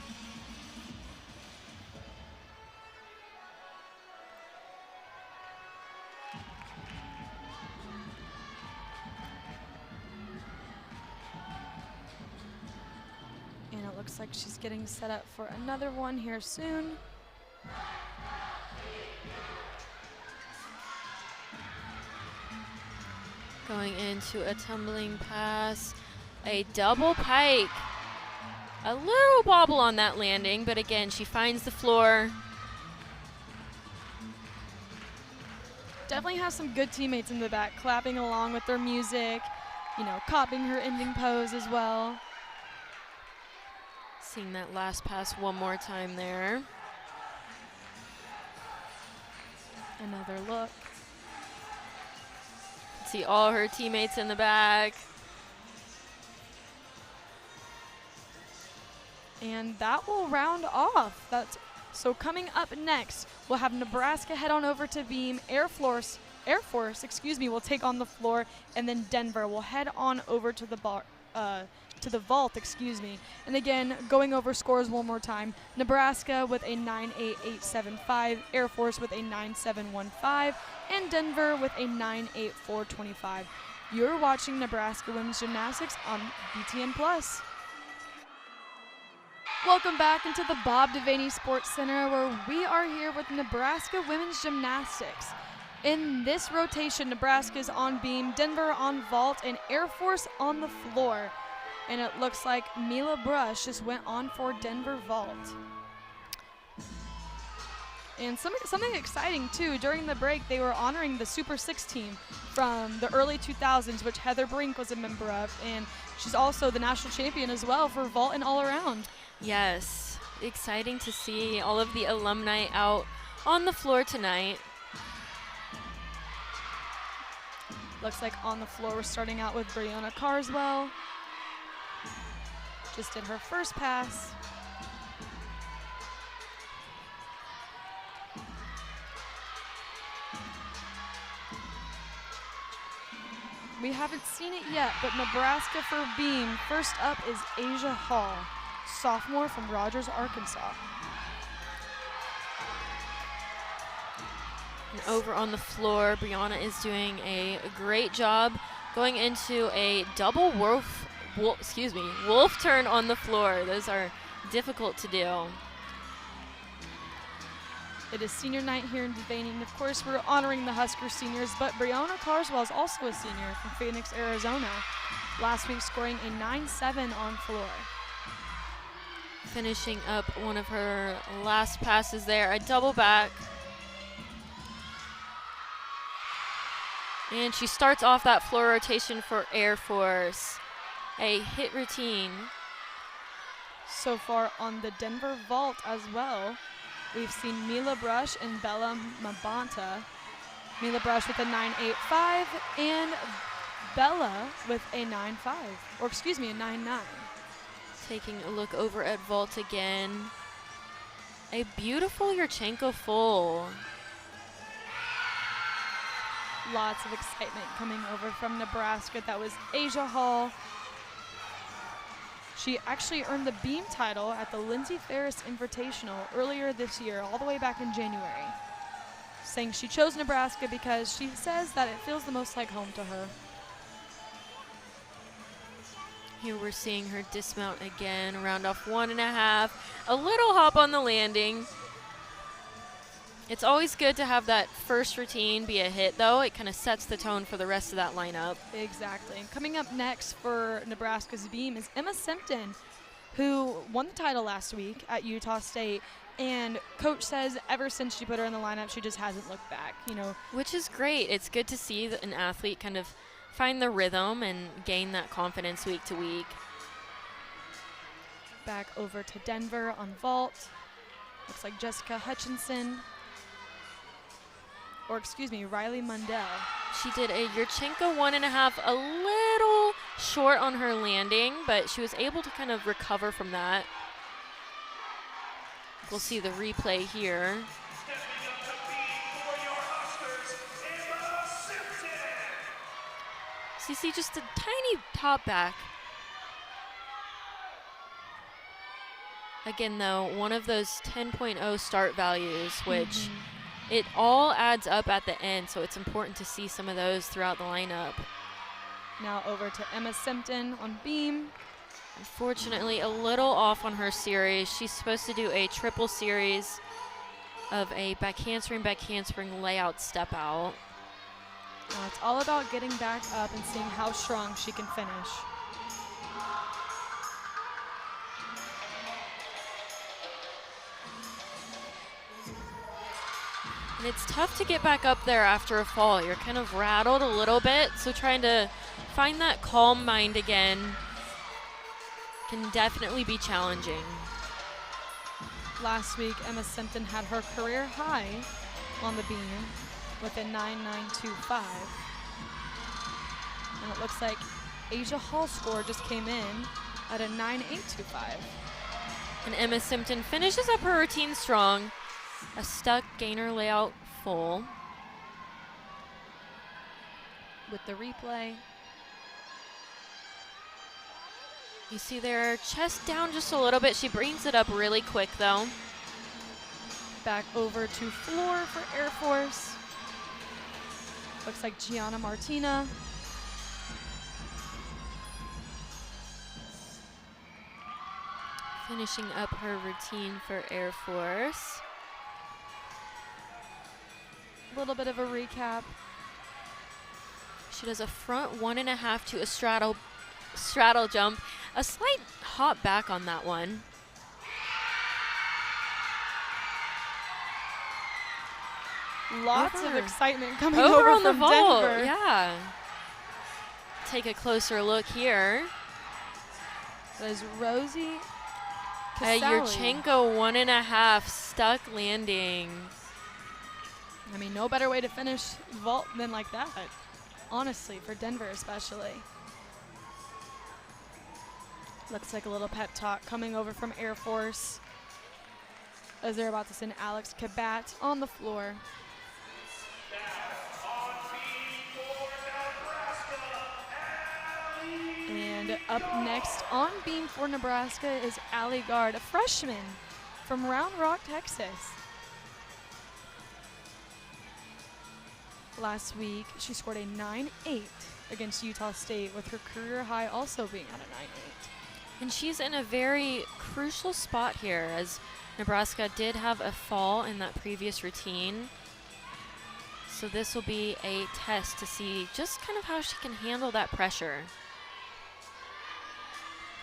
And it looks like she's getting set up for another one here soon. Going into a tumbling pass. A double pike. A little bobble on that landing, but again, she finds the floor. Definitely has some good teammates in the back, clapping along with their music, you know, copying her ending pose as well. Seeing that last pass one more time there. Another look. See all her teammates in the back. And that will round off. So coming up next, we'll have Nebraska head on over to beam. Air Force, will take on the floor, and then Denver will head on over to the vault, And again, going over scores one more time. Nebraska with a 9.8875, Air Force with a 9.715, and Denver with a 9.8425. You're watching Nebraska Women's Gymnastics on BTN Plus. Welcome back into the Bob Devaney Sports Center, where we are here with Nebraska Women's Gymnastics. In this rotation, Nebraska is on beam, Denver on vault, and Air Force on the floor. And it looks like Mila Brush just went on for Denver vault. And something exciting too, during the break they were honoring the Super 6 team from the early 2000s, which Heather Brink was a member of, and she's also the national champion as well for vault and all around. Yes, exciting to see all of the alumni out on the floor tonight. Looks like on the floor we're starting out with Brianna Carswell. Just did her first pass. We haven't seen it yet, but Nebraska for beam. First up is Asia Hall, sophomore from Rogers, Arkansas. And over on the floor, Brianna is doing a great job going into a double wolf turn on the floor. Those are difficult to do. It is senior night here in Devaney, and of course we're honoring the Husker seniors, but Brianna Carswell is also a senior from Phoenix, Arizona. Last week scoring a 9.7 on floor. Finishing up one of her last passes there, a double back. And she starts off that floor rotation for Air Force. A hit routine. So far on the Denver vault as well, we've seen Mila Brush and Bella Mabanta. Mila Brush with a 9.85 and Bella with a 9.5, or excuse me, a 9.9. Taking a look over at vault again. A beautiful Yurchenko full. Lots of excitement coming over from Nebraska. That was Asia Hall. She actually earned the beam title at the Lindsey Ferris Invitational earlier this year, all the way back in January. Saying she chose Nebraska because she says that it feels the most like home to her. Here we're seeing her dismount again, round off 1.5. A little hop on the landing. It's always good to have that first routine be a hit, though. It kind of sets the tone for the rest of that lineup. Exactly. Coming up next for Nebraska's beam is Emma Simpton, who won the title last week at Utah State. And coach says ever since she put her in the lineup, she just hasn't looked back, Which is great. It's good to see an athlete kind of find the rhythm and gain that confidence week to week. Back over to Denver on vault. Looks like Jessica Hutchinson. Or excuse me, Riley Mundell. She did a Yurchenko 1.5, a little short on her landing, but she was able to kind of recover from that. We'll see the replay here. So you see just a tiny top back. Again, though, one of those 10.0 start values, which it all adds up at the end, so it's important to see some of those throughout the lineup. Now over to Emma Simpton on beam. Unfortunately, a little off on her series. She's supposed to do a triple series of a back handspring layout step out. It's all about getting back up and seeing how strong she can finish. And it's tough to get back up there after a fall. You're kind of rattled a little bit, so trying to find that calm mind again can definitely be challenging. Last week, Emma Simpson had her career high on the beam with a 9.925. And it looks like Asia Hall's score just came in at a 9.825. And Emma Simpson finishes up her routine strong. A stuck gainer layout full. With the replay. You see there, chest down just a little bit. She brings it up really quick though. Back over to floor for Air Force. Looks like Gianna Martina. Finishing up her routine for Air Force. A little bit of a recap. She does a front 1.5 to a straddle jump. A slight hop back on that one. Lots of Over. excitement coming Over over on the from vault, Denver. yeah. Take a closer look here. That is Rosie A Casali. Yurchenko 1.5 stuck landing. I mean, no better way to finish vault than like that. Honestly, for Denver especially. Looks like a little pep talk coming over from Air Force as they're about to send Alex Kabat on the floor. And up next on beam for Nebraska is Allie Gard, a freshman from Round Rock, Texas. Last week, she scored a 9.8 against Utah State, with her career high also being at a 9.8. And she's in a very crucial spot here, as Nebraska did have a fall in that previous routine. So this will be a test to see just kind of how she can handle that pressure.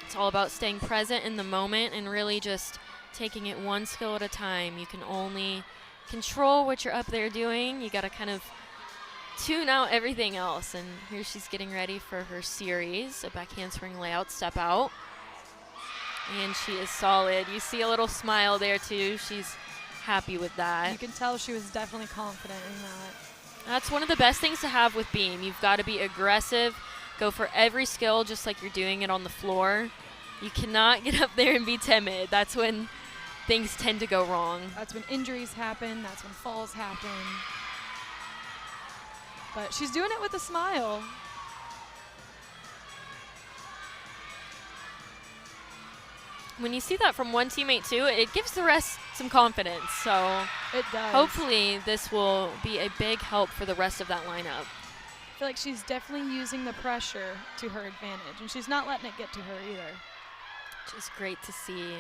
It's all about staying present in the moment and really just taking it one skill at a time. You can only control what you're up there doing. You got to kind of tune out everything else. And here she's getting ready for her series, a back handspring layout step out. And she is solid. You see a little smile there too. She's happy with that. You can tell she was definitely confident in that. That's one of the best things to have with beam. You've got to be aggressive, go for every skill just like you're doing it on the floor. You cannot get up there and be timid. That's when things tend to go wrong. That's when injuries happen. That's when falls happen. But she's doing it with a smile. When you see that from one teammate too, it gives the rest some confidence. So It does. hopefully this will be a big help for the rest of that lineup. I feel like she's definitely using the pressure to her advantage, and she's not letting it get to her either. Which is great to see.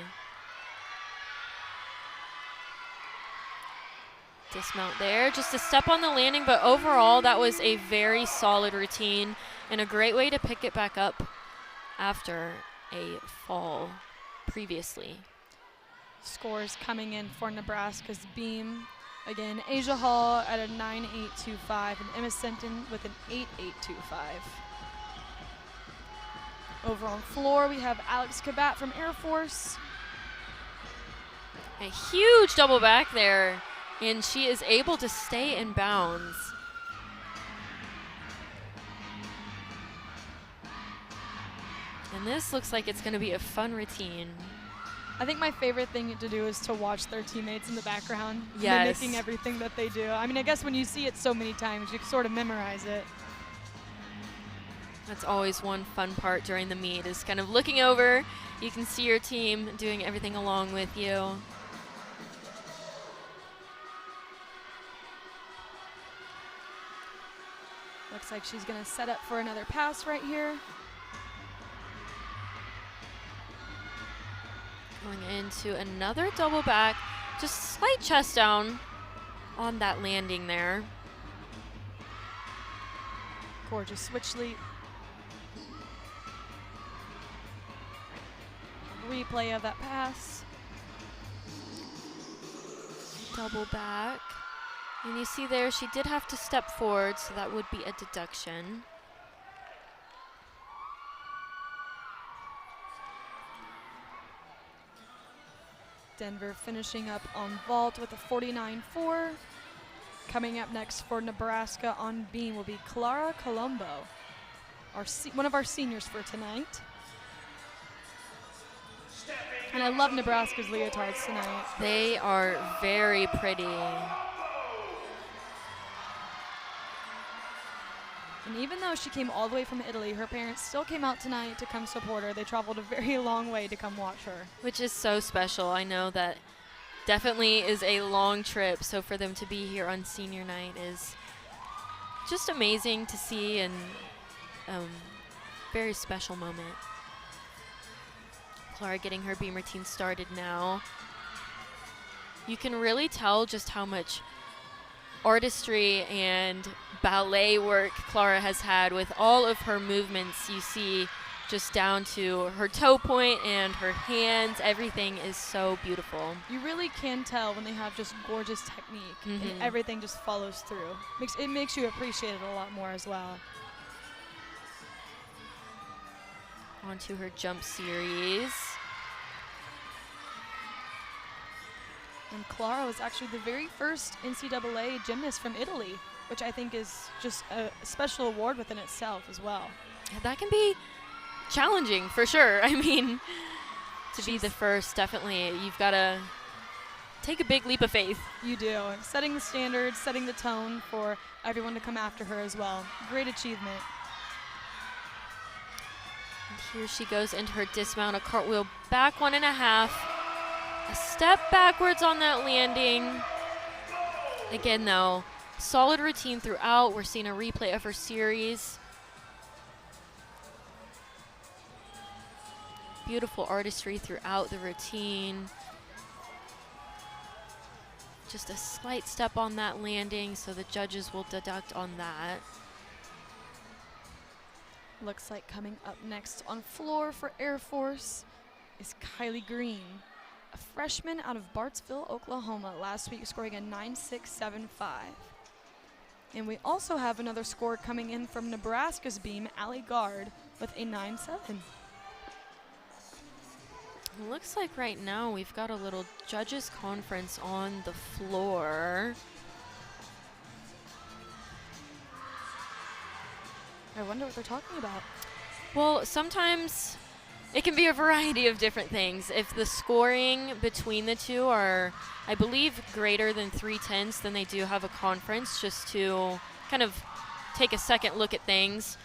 Dismount there, just a step on the landing, but overall that was a very solid routine and a great way to pick it back up after a fall previously. Scores coming in for Nebraska's beam. Again, Asia Hall at a 9.825 and Emma Sinton with an 8.825. Over on floor, we have Alex Kabat from Air Force. A huge double back there, and she is able to stay in bounds. And this looks like it's going to be a fun routine. I think my favorite thing to do is to watch their teammates in the background, Yes. mimicking everything that they do. I mean, I guess when you see it so many times, you sort of memorize it. That's always one fun part during the meet, is kind of looking over. You can see your team doing everything along with you. Looks like she's going to set up for another pass right here. Going into another double back, just slight chest down on that landing there. Gorgeous switch leap. Replay of that pass. Double back. And you see there, she did have to step forward, so that would be a deduction. Denver finishing up on vault with a 49.4. Coming up next for Nebraska on beam will be Clara Colombo, one of our seniors for tonight. And I love Nebraska's leotards tonight. They are very pretty. And even though she came all the way from Italy, her parents still came out tonight to come support her. They traveled a very long way to come watch her. Which is so special. I know that definitely is a long trip, so for them to be here on senior night is just amazing to see, and very special moment. Clara getting her beam routine started now. You can really tell just how much artistry and ballet work Clara has had with all of her movements. You see just down to her toe point and her hands. Everything is so beautiful. You really can tell when they have just gorgeous technique. And everything just follows through. It makes you appreciate it a lot more as well. On to her jump series. And Clara was actually the very first NCAA gymnast from Italy, which I think is just a special award within itself as well. Yeah, that can be challenging for sure. I mean, to be the first, definitely, you've got to take a big leap of faith. You do. Setting the standards, setting the tone for everyone to come after her as well. Great achievement. And here she goes into her dismount, a cartwheel back 1.5. A step backwards on that landing. Again, though, solid routine throughout. We're seeing a replay of her series. Beautiful artistry throughout the routine. Just a slight step on that landing, so the judges will deduct on that. Looks like coming up next on floor for Air Force is Kylie Green, a freshman out of Bartsville, Oklahoma, last week scoring a 9.675. And we also have another score coming in from Nebraska's beam, Allie Gard, with a 9.7. Looks like right now we've got a little judges conference on the floor. I wonder what they're talking about. Well, sometimes it can be a variety of different things. If the scoring between the two are, I believe, greater than 3/10, then they do have a conference just to kind of take a second look at things.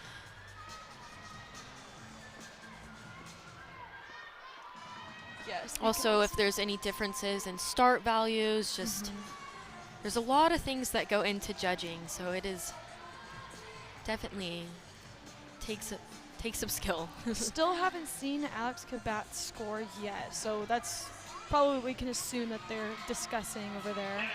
Yes. Also, if there's any differences in start values, just there's a lot of things that go into judging, so it is definitely takes some skill. Still haven't seen Alex Kabat's score yet, so that's probably what we can assume that they're discussing over there.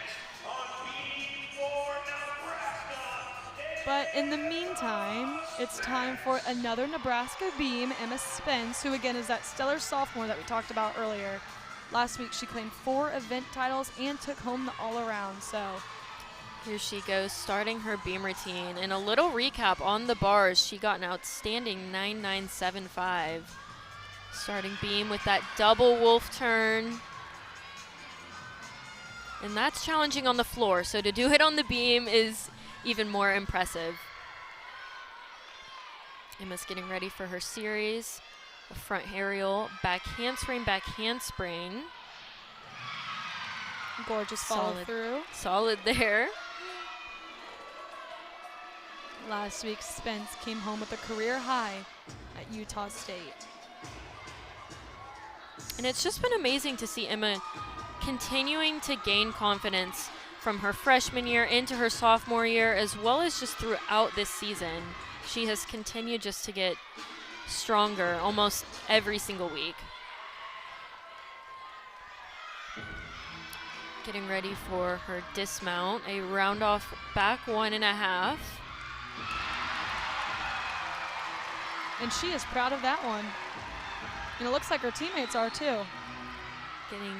But in the meantime, it's time for another Nebraska beam, Emma Spence, who again is that stellar sophomore that we talked about earlier. Last week she claimed 4 event titles and took home the all-around, so. Here she goes, starting her beam routine. And a little recap on the bars, she got an outstanding 9.975. Starting beam with that double wolf turn. And that's challenging on the floor, so to do it on the beam is even more impressive. Emma's getting ready for her series. A front aerial, back handspring. Gorgeous follow through. Solid there. Last week, Spence came home with a career high at Utah State. And it's just been amazing to see Emma continuing to gain confidence from her freshman year into her sophomore year, as well as just throughout this season. She has continued just to get stronger almost every single week. Getting ready for her dismount, a round off back 1.5. And she is proud of that one. And it looks like her teammates are too. Getting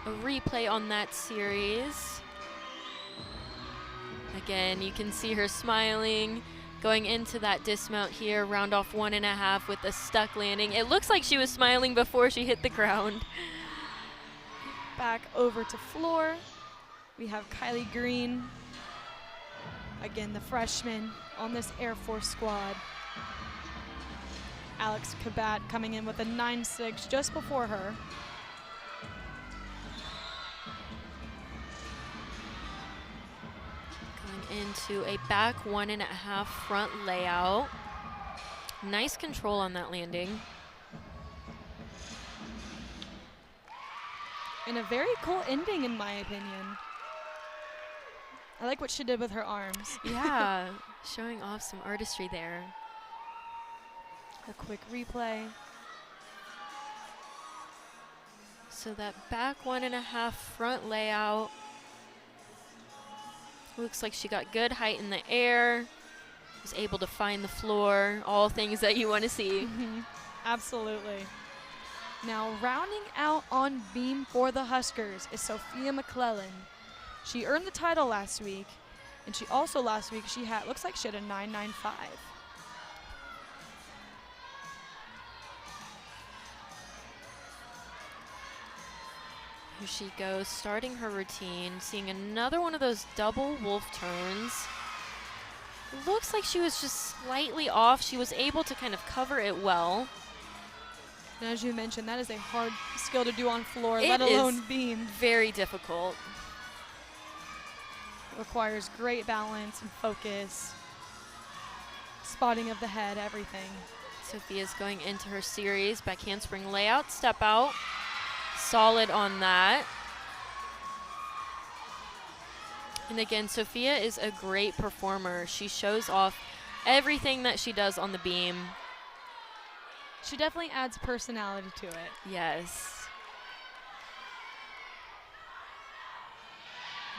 a replay on that series. Again, you can see her smiling, going into that dismount here, round off 1.5 with a stuck landing. It looks like she was smiling before she hit the ground. Back over to floor. We have Kylie Green, again the freshman on this Air Force squad. Alex Kabat coming in with a 9.6 just before her. Going into a back 1.5 front layout. Nice control on that landing. And a very cool ending in my opinion. I like what she did with her arms. Yeah, showing off some artistry there. A quick replay. So that back 1.5 front layout. Looks like she got good height in the air. Was able to find the floor. All things that you want to see. Absolutely. Now rounding out on beam for the Huskers is Sophia McClellan. She earned the title last week, and she also last week looks like she had a 9.95. Here she goes, starting her routine, seeing another one of those double wolf turns. Looks like she was just slightly off. She was able to kind of cover it well. And as you mentioned, that is a hard skill to do on floor, It let alone is beam. very difficult. Requires great balance and focus, spotting of the head, everything. Sophia's going into her series, back handspring layout, step out. Solid on that. And again, Sophia is a great performer. She shows off everything that she does on the beam. She definitely adds personality to it. Yes.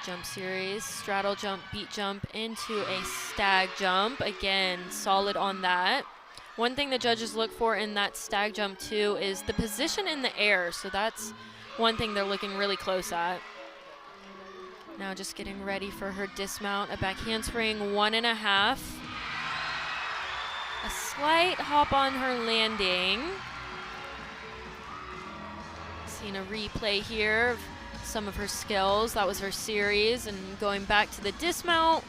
Jump series, straddle jump, beat jump into a stag jump. Again, solid on that. One thing the judges look for in that stag jump too is the position in the air. So that's one thing they're looking really close at. Now just getting ready for her dismount, a back handspring 1.5. A slight hop on her landing. Seeing a replay here of some of her skills. That was her series, and going back to the dismount.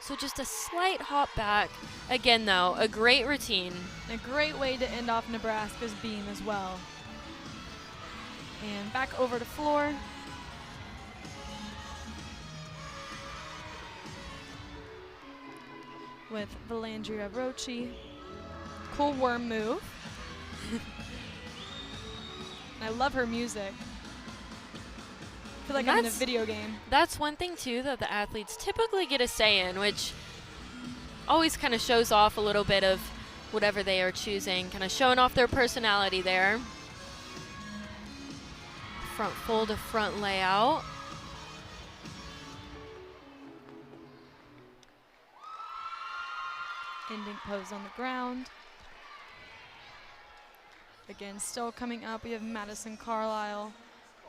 So just a slight hop back. Again though, a great routine. A great way to end off Nebraska's beam as well. And back over to floor. With Valandria Rochi. Cool worm move. I love her music. I feel like I'm in a video game. That's one thing too that the athletes typically get a say in, which always kind of shows off a little bit of whatever they are choosing, kind of showing off their personality there. Front full to front layout. Ending pose on the ground. Again, still coming up, we have Madison Carlisle,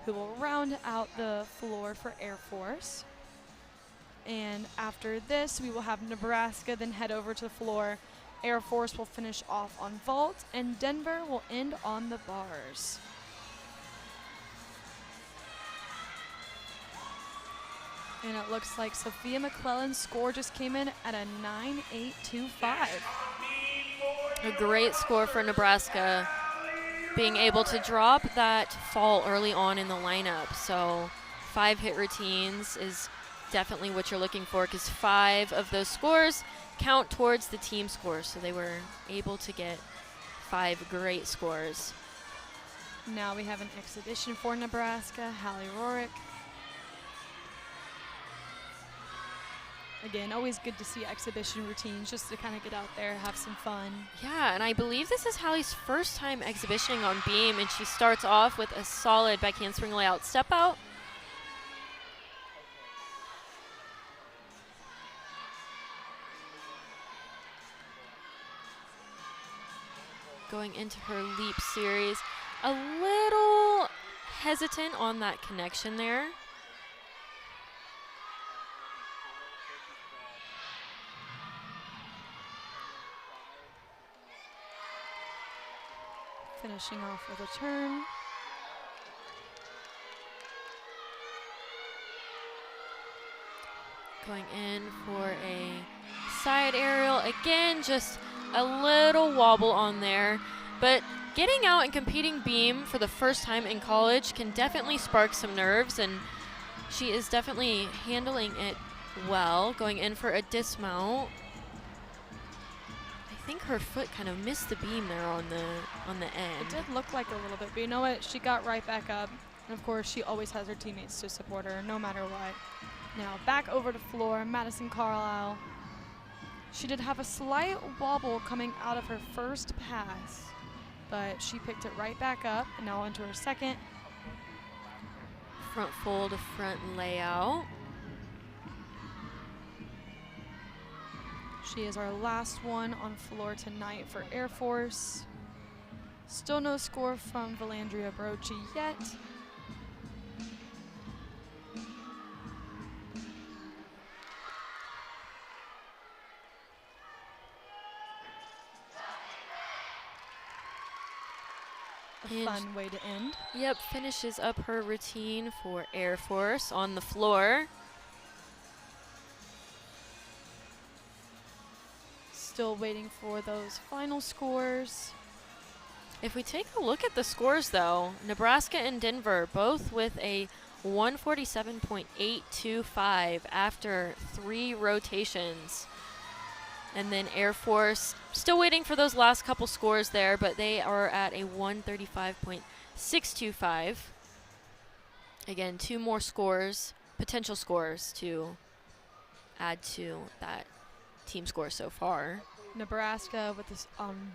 who will round out the floor for Air Force. And after this, we will have Nebraska then head over to the floor. Air Force will finish off on vault, and Denver will end on the bars. And it looks like Sophia McClellan's score just came in at a 9.825. A great score for Nebraska, being able to drop that fall early on in the lineup. So 5 hit routines is definitely what you're looking for, because 5 of those scores count towards the team score. So they were able to get 5 great scores. Now we have an exhibition for Nebraska, Hallie Rorick. Again, always good to see exhibition routines just to kind of get out there, have some fun. Yeah, and I believe this is Hallie's first time exhibitioning on beam, and she starts off with a solid back handspring layout step out. Going into her leap series, a little hesitant on that connection there. Finishing off with a turn. Going in for a side aerial. Again, just a little wobble on there. But getting out and competing beam for the first time in college can definitely spark some nerves, and she is definitely handling it well. Going in for a dismount. I think her foot kind of missed the beam there on the end. It did look like a little bit, but you know what? She got right back up. And of course, she always has her teammates to support her, no matter what. Now back over to floor, Madison Carlisle. She did have a slight wobble coming out of her first pass, but she picked it right back up, and now into her second. Front fold to front layout. She is our last one on floor tonight for Air Force. Still no score from Valandria Brochi yet. A fun way to end. Yep, finishes up her routine for Air Force on the floor. Still waiting for those final scores. If we take a look at the scores, though, Nebraska and Denver both with a 147.825 after 3 rotations. And then Air Force still waiting for those last couple scores there, but they are at a 135.625. Again, 2 more scores, potential scores to add to that team score so far. Nebraska with this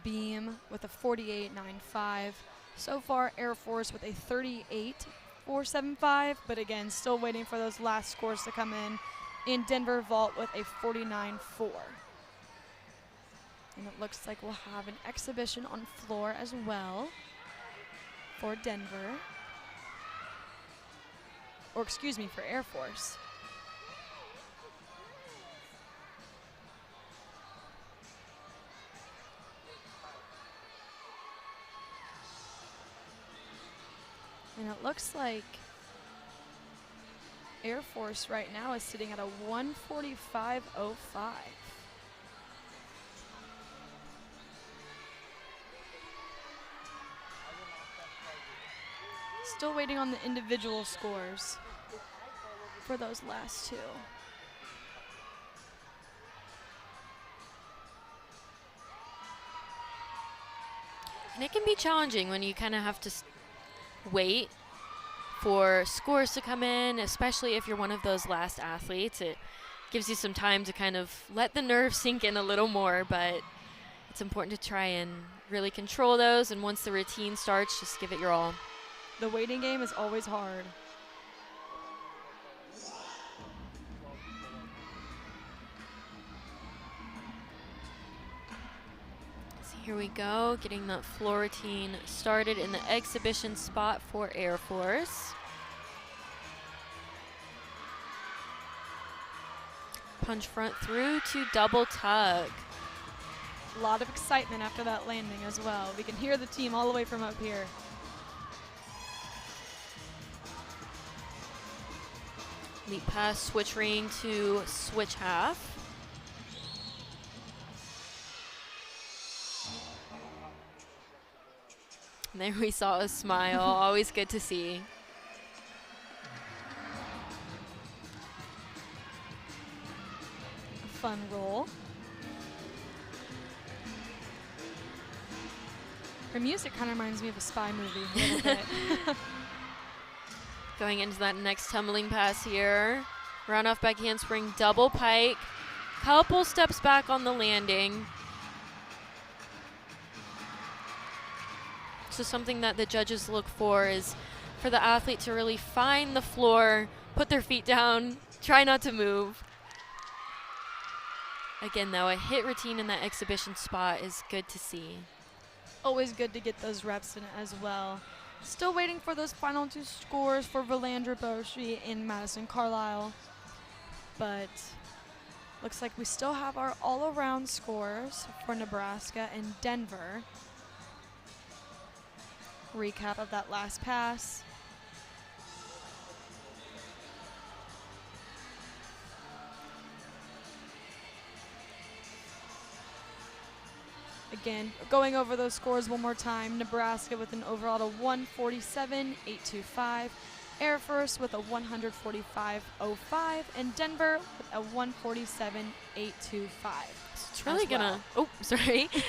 beam with a 48.95. So far, Air Force with a 38.475, but again, still waiting for those last scores to come in. In Denver Vault with a 49.4. And it looks like we'll have an exhibition on floor as well for Denver. Or excuse me, for Air Force. And it looks like Air Force right now is sitting at a 145.05. Still waiting on the individual scores for those last 2. And it can be challenging when you kind of have to wait for scores to come in, especially if you're one of those last athletes. It gives you some time to kind of let the nerves sink in a little more, but it's important to try and really control those, and once the routine starts, just give it your all. The waiting game is always hard. So here we go, getting that floor routine started in the exhibition spot for Air Force. Punch front through to double tug. A lot of excitement after that landing as well. We can hear the team all the way from up here. Leap pass, switch ring to switch half. And there we saw a smile, always good to see. A fun roll. Her music kind of reminds me of a spy movie a little bit. Going into that next tumbling pass here. Round off back handspring, double pike. Couple steps back on the landing. So something that the judges look for is for the athlete to really find the floor, put their feet down, try not to move. Again, though, a hit routine in that exhibition spot is good to see. Always good to get those reps in as well. Still waiting for those final 2 scores for Valandria Brochi and Madison Carlisle. But looks like we still have our all-around scores for Nebraska and Denver. Recap of that last pass. Again, going over those scores one more time. Nebraska with an overall of 147.825. Air Force with a 145.05. And Denver with a 147.825. It's really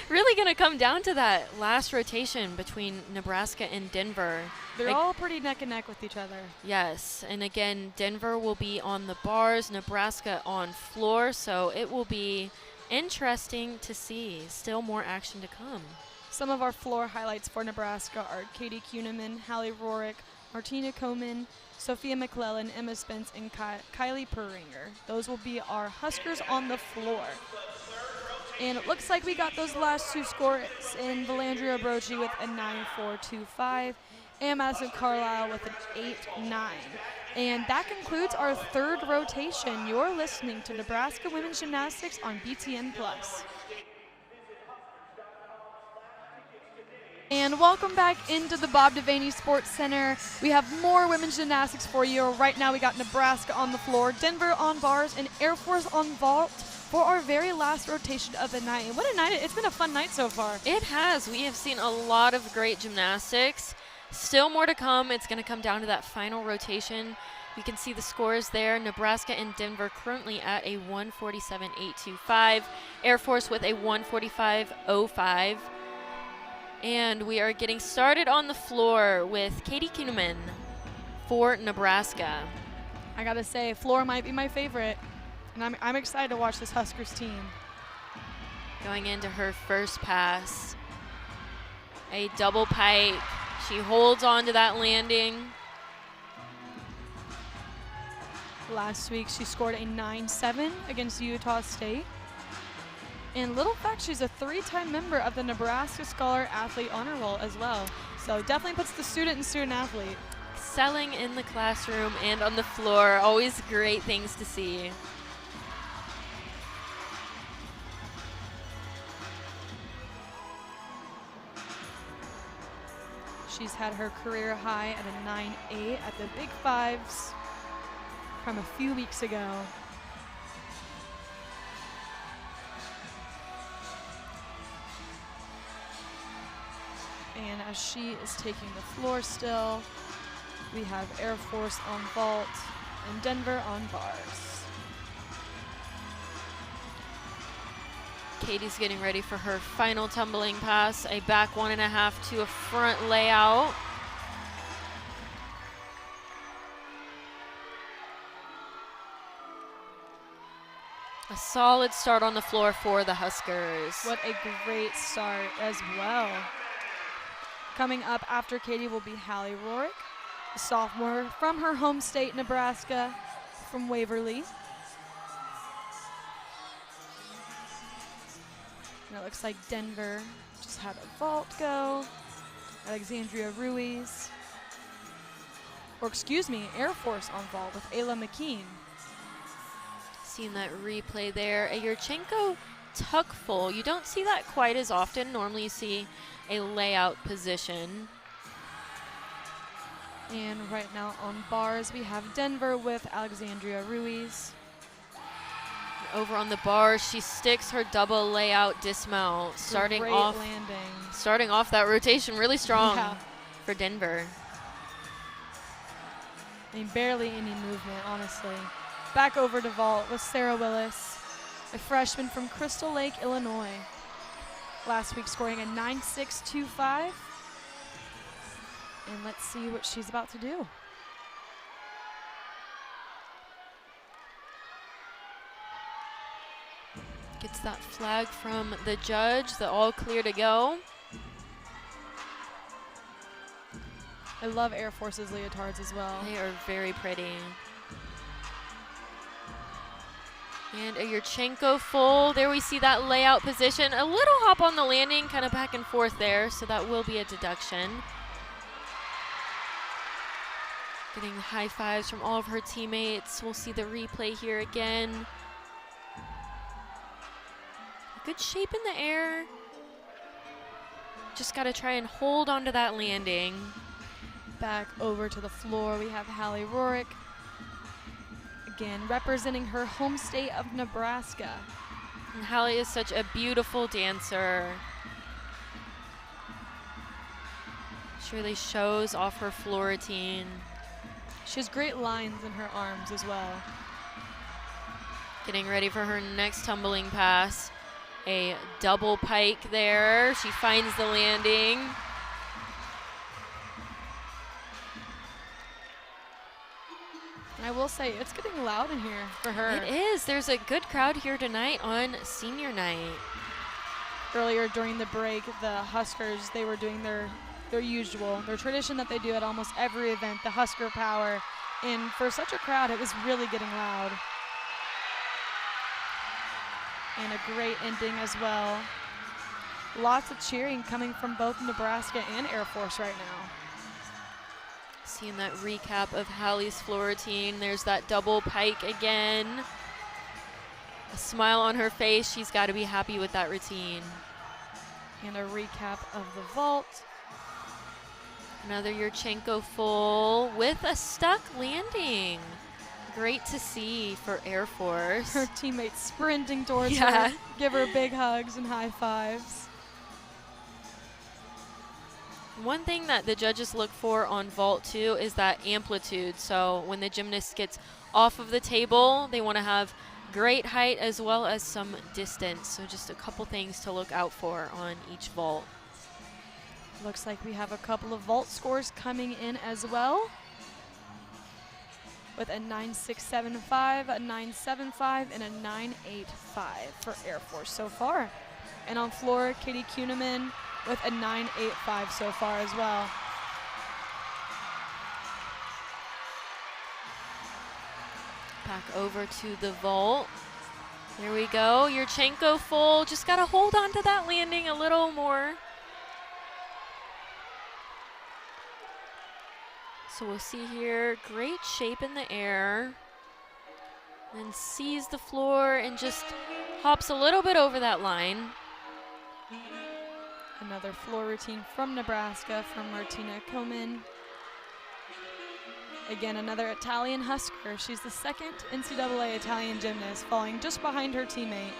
really gonna come down to that last rotation between Nebraska and Denver. They're all pretty neck and neck with each other. Yes, and again, Denver will be on the bars, Nebraska on floor, so it will be interesting to see. Still more action to come. Some of our floor highlights for Nebraska are Katie Kuhneman, Hallie Rorick, Martina Koman, Sophia McClellan, Emma Spence, and Kylie Perringer. Those will be our Huskers on the floor. And it looks like we got those last two scores in Valandria Brochi with a 9.425 and Madison Carlisle with an 8.9. And that concludes our third rotation. You're listening to Nebraska Women's Gymnastics on BTN+. And welcome back into the Bob Devaney Sports Center. We have more women's gymnastics for you. Right now we got Nebraska on the floor, Denver on bars, and Air Force on vault for our very last rotation of the night. And what a night. It's been a fun night so far. It has. We have seen a lot of great gymnastics. Still more to come. It's going to come down to that final rotation. You can see the scores there. Nebraska and Denver currently at a 147.825. Air Force with a 145.05. And we are getting started on the floor with Katie Kuhneman for Nebraska. I gotta say, floor might be my favorite. And I'm excited to watch this Huskers team. Going into her first pass. A double pike. She holds on to that landing. Last week she scored a 9.7 against Utah State. And little fact, she's a 3-time member of the Nebraska Scholar Athlete Honor Roll as well. So definitely puts the student and student athlete. Excelling in the classroom and on the floor. Always great things to see. She's had her career high at a 9.8 at the Big Fives from a few weeks ago. And as she is taking the floor still, we have Air Force on vault and Denver on bars. Katie's getting ready for her final tumbling pass. A back 1.5 to a front layout. A solid start on the floor for the Huskers. What a great start as well. Coming up after Katie will be Hallie Rorick, a sophomore from her home state, Nebraska, from Waverly. And it looks like Denver just had a vault go. Alexandria Ruiz. Or excuse me, Air Force on vault with Ayla McKean. Seeing that replay there. A Yurchenko tuck full. You don't see that quite as often. Normally you see a layout position. And right now on bars, we have Denver with Alexandria Ruiz. Over on the bar, she sticks her double layout dismount, starting Great off that rotation really strong for Denver. I mean, barely any movement, honestly. Back over to vault with Sarah Willis, a freshman from Crystal Lake, Illinois. Last week scoring a 9.625. And let's see what she's about to do. Gets that flag from the judge, the all clear to go. I love Air Force's leotards as well. They are very pretty. And a Yurchenko full. There we see that layout position. A little hop on the landing, kind of back and forth there, so that will be a deduction. Getting high fives from all of her teammates. We'll see the replay here again. Good shape in the air. Just got to try and hold onto that landing. Back over to the floor, we have Hallie Rorick. Again, representing her home state of Nebraska. And Hallie is such a beautiful dancer. She really shows off her floor routine. She has great lines in her arms as well. Getting ready for her next tumbling pass. A double pike there. She finds the landing. And I will say, it's getting loud in here for her. It is. There's a good crowd here tonight on senior night. Earlier during the break, the Huskers, they were doing their tradition that they do at almost every event, the Husker Power. And for such a crowd, it was really getting loud. And a great ending as well. Lots of cheering coming from both Nebraska and Air Force right now. Seeing that recap of Hallie's floor routine. There's that double pike again. A smile on her face. She's got to be happy with that routine. And a recap of the vault. Another Yurchenko full with a stuck landing. Great to see for Air Force. Her teammates sprinting towards her, give her big hugs and high fives. One thing that the judges look for on vault too is that amplitude. So when the gymnast gets off of the table, they want to have great height as well as some distance. So just a couple things to look out for on each vault. Looks like we have a couple of vault scores coming in as well. With a 9.675, a 9.75, and a 9.85 for Air Force so far. And on floor, Katie Kuhneman with a 9.85 so far as well. Back over to the vault. There we go. Yurchenko full. Just got to hold on to that landing a little more. So we'll see here, great shape in the air. Then sees the floor and just hops a little bit over that line. Another floor routine from Nebraska from Martina Koman. Again, another Italian Husker. She's the second NCAA Italian gymnast, falling just behind her teammate.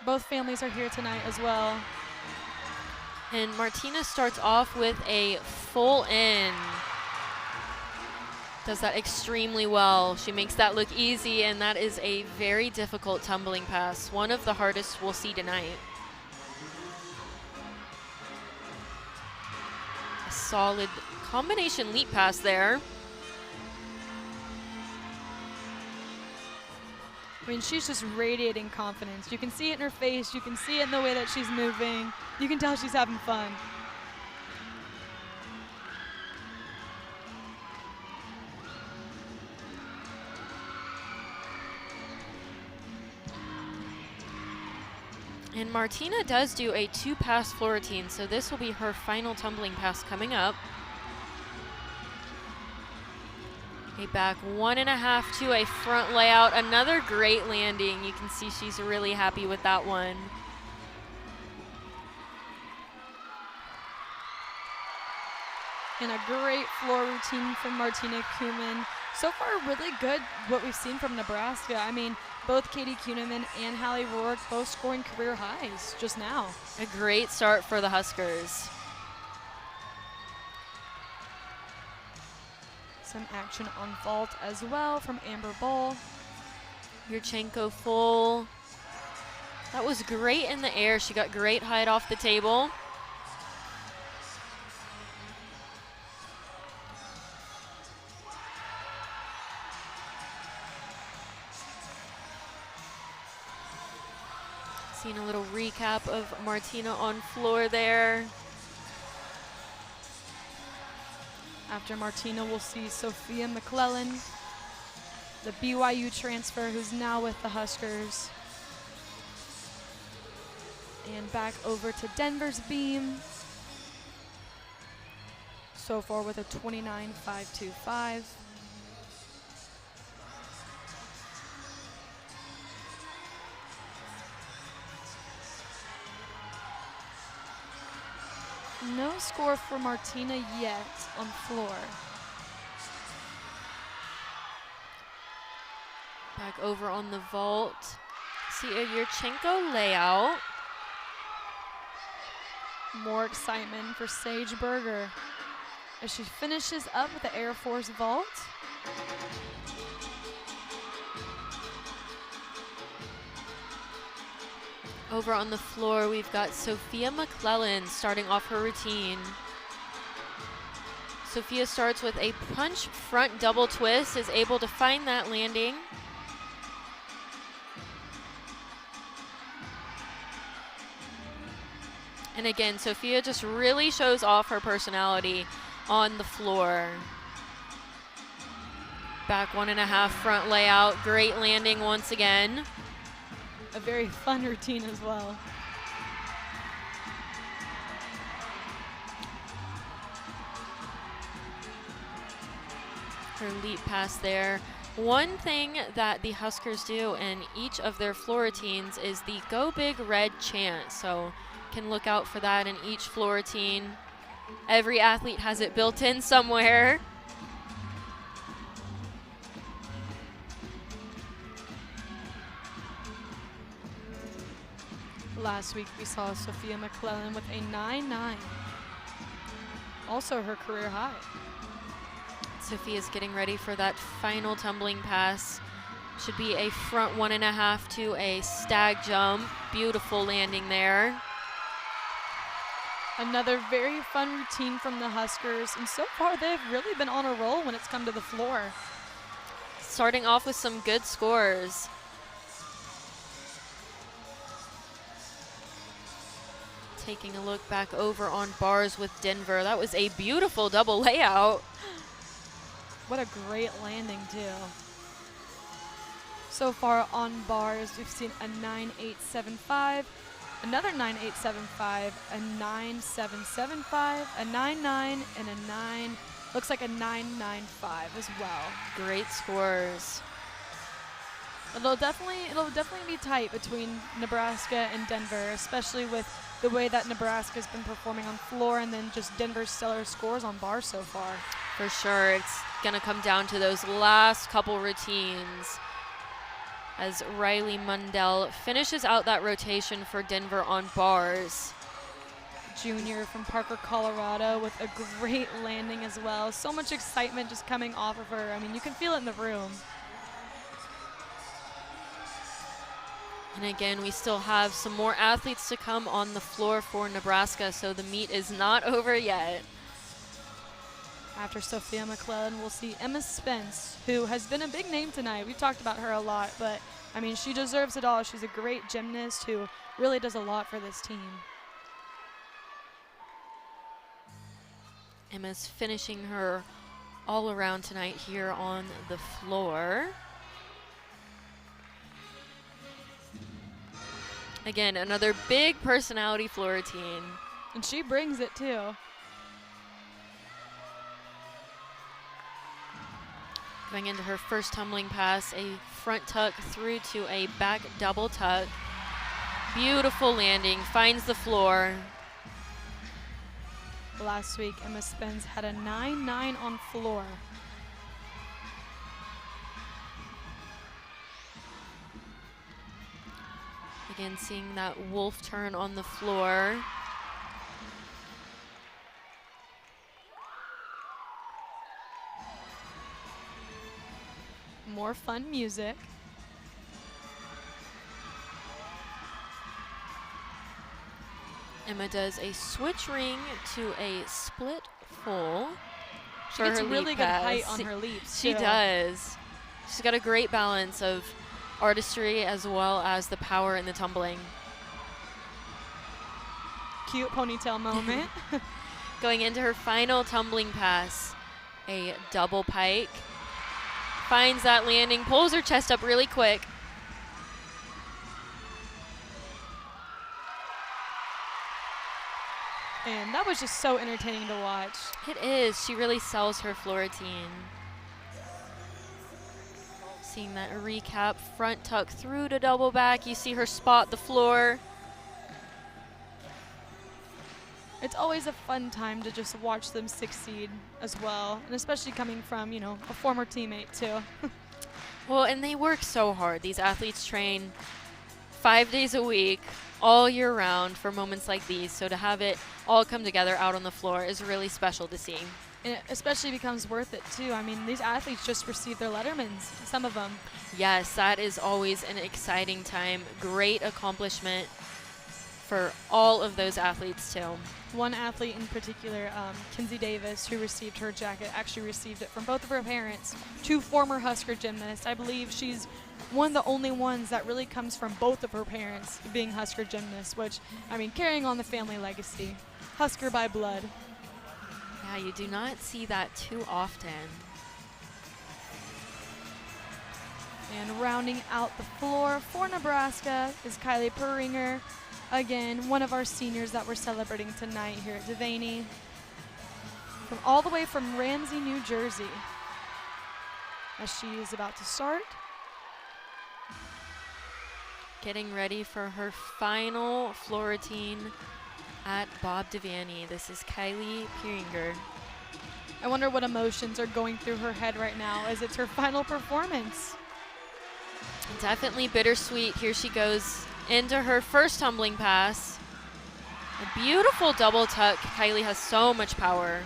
Both families are here tonight as well. And Martina starts off with a full in. Does that extremely well. She makes that look easy, and that is a very difficult tumbling pass. One of the hardest we'll see tonight. A solid combination leap pass there. I mean, she's just radiating confidence. You can see it in her face. You can see it in the way that she's moving. You can tell she's having fun. And Martina does do a 2-pass floor routine, so this will be her final tumbling pass coming up. A back 1.5 to a front layout. Another great landing. You can see she's really happy with that one. And a great floor routine from Martina Kuhneman. So far, really good what we've seen from Nebraska. I mean, both Katie Kuhneman and Hallie Rourke both scoring career highs just now. A great start for the Huskers. Some action on vault as well from Amber Bull. Yurchenko full. That was great in the air. She got great height off the table. Seeing a little recap of Martina on floor there. After Martina, we'll see Sophia McClellan, the BYU transfer who's now with the Huskers. And back over to Denver's beam. So far with a 29.525. No score for Martina yet on floor. Back over on the vault. See a Yurchenko layout. More excitement for Sage Berger as she finishes up with the Air Force vault. Over on the floor, we've got Sophia McClellan starting off her routine. Sophia starts with a punch front double twist, is able to find that landing. And again, Sophia just really shows off her personality on the floor. Back 1.5 front layout, great landing once again. A very fun routine as well. Her leap pass there. One thing that the Huskers do in each of their floor routines is the Go Big Red chant. So can look out for that in each floor routine. Every athlete has it built in somewhere. Last week we saw Sophia McClellan with a 9.9. Also her career high. Sophia's getting ready for that final tumbling pass. Should be a front 1.5 to a stag jump. Beautiful landing there. Another very fun routine from the Huskers, and so far they've really been on a roll when it's come to the floor. Starting off with some good scores. Taking a look back over on bars with Denver. That was a beautiful double layout. What a great landing too. So far on bars, we've seen a 9.875, another 9.875, a 9.775, a 9.9, and a 9. Looks like a 9.95 as well. Great scores. It'll definitely be tight between Nebraska and Denver, especially with the way that Nebraska's been performing on floor and then just Denver's stellar scores on bars so far. For sure, it's gonna come down to those last couple routines as Riley Mundell finishes out that rotation for Denver on bars. Junior from Parker, Colorado with a great landing as well. So much excitement just coming off of her. I mean, you can feel it in the room. And again, we still have some more athletes to come on the floor for Nebraska, so the meet is not over yet. After Sophia McClellan, we'll see Emma Spence, who has been a big name tonight. We've talked about her a lot, but I mean, she deserves it all. She's a great gymnast who really does a lot for this team. Emma's finishing her all around tonight here on the floor. Again, another big personality floor routine. And she brings it too. Going into her first tumbling pass, a front tuck through to a back double tuck. Beautiful landing, finds the floor. Last week, Emma Spence had a 9.9 on floor. Again, seeing that wolf turn on the floor. More fun music. Emma does a switch ring to a split full. She gets really good height on her leaps. She too. does. She's got a great balance of artistry as well as the power in the tumbling. Cute ponytail moment. Going into her final tumbling pass, a double pike. Finds that landing, pulls her chest up really quick. And that was just so entertaining to watch. It is. She really sells her floor routine. Seeing that recap, front tuck through to double back. You see her spot the floor. It's always a fun time to just watch them succeed as well, and especially coming from, you know, a former teammate too. Well, and they work so hard. These athletes train 5 days a week, all year round for moments like these. So to have it all come together out on the floor is really special to see. And it especially becomes worth it too. I mean, these athletes just received their Lettermans, some of them. Yes, that is always an exciting time. Great accomplishment for all of those athletes too. One athlete in particular, Kinsey Davis, who received her jacket, actually received it from both of her parents, 2 former Husker gymnasts. I believe she's one of the only ones that really comes from both of her parents being Husker gymnasts, which, I mean, carrying on the family legacy. Husker by blood. Yeah, you do not see that too often. And rounding out the floor for Nebraska is Kylie Perringer. Again, one of our seniors that we're celebrating tonight here at Devaney. From all the way from Ramsey, New Jersey. As she is about to start. Getting ready for her final floor routine at Bob Devaney. This is Kylie Perringer. I wonder what emotions are going through her head right now as it's her final performance. Definitely bittersweet. Here she goes into her first tumbling pass. A beautiful double tuck. Kylie has so much power.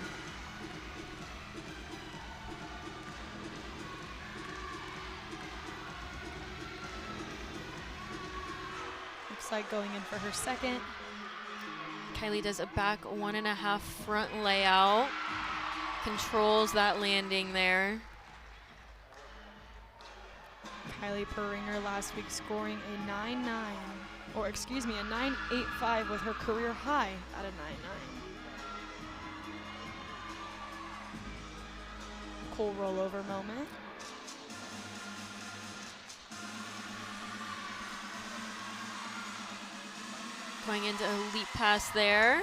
Looks like going in for her second. Kylie does a back 1.5 front layout. Controls that landing there. Kylie Perringer last week scoring a 9.9, or excuse me, a 9.85 with her career high at a 9.9. Cool rollover moment. Going into a leap pass there.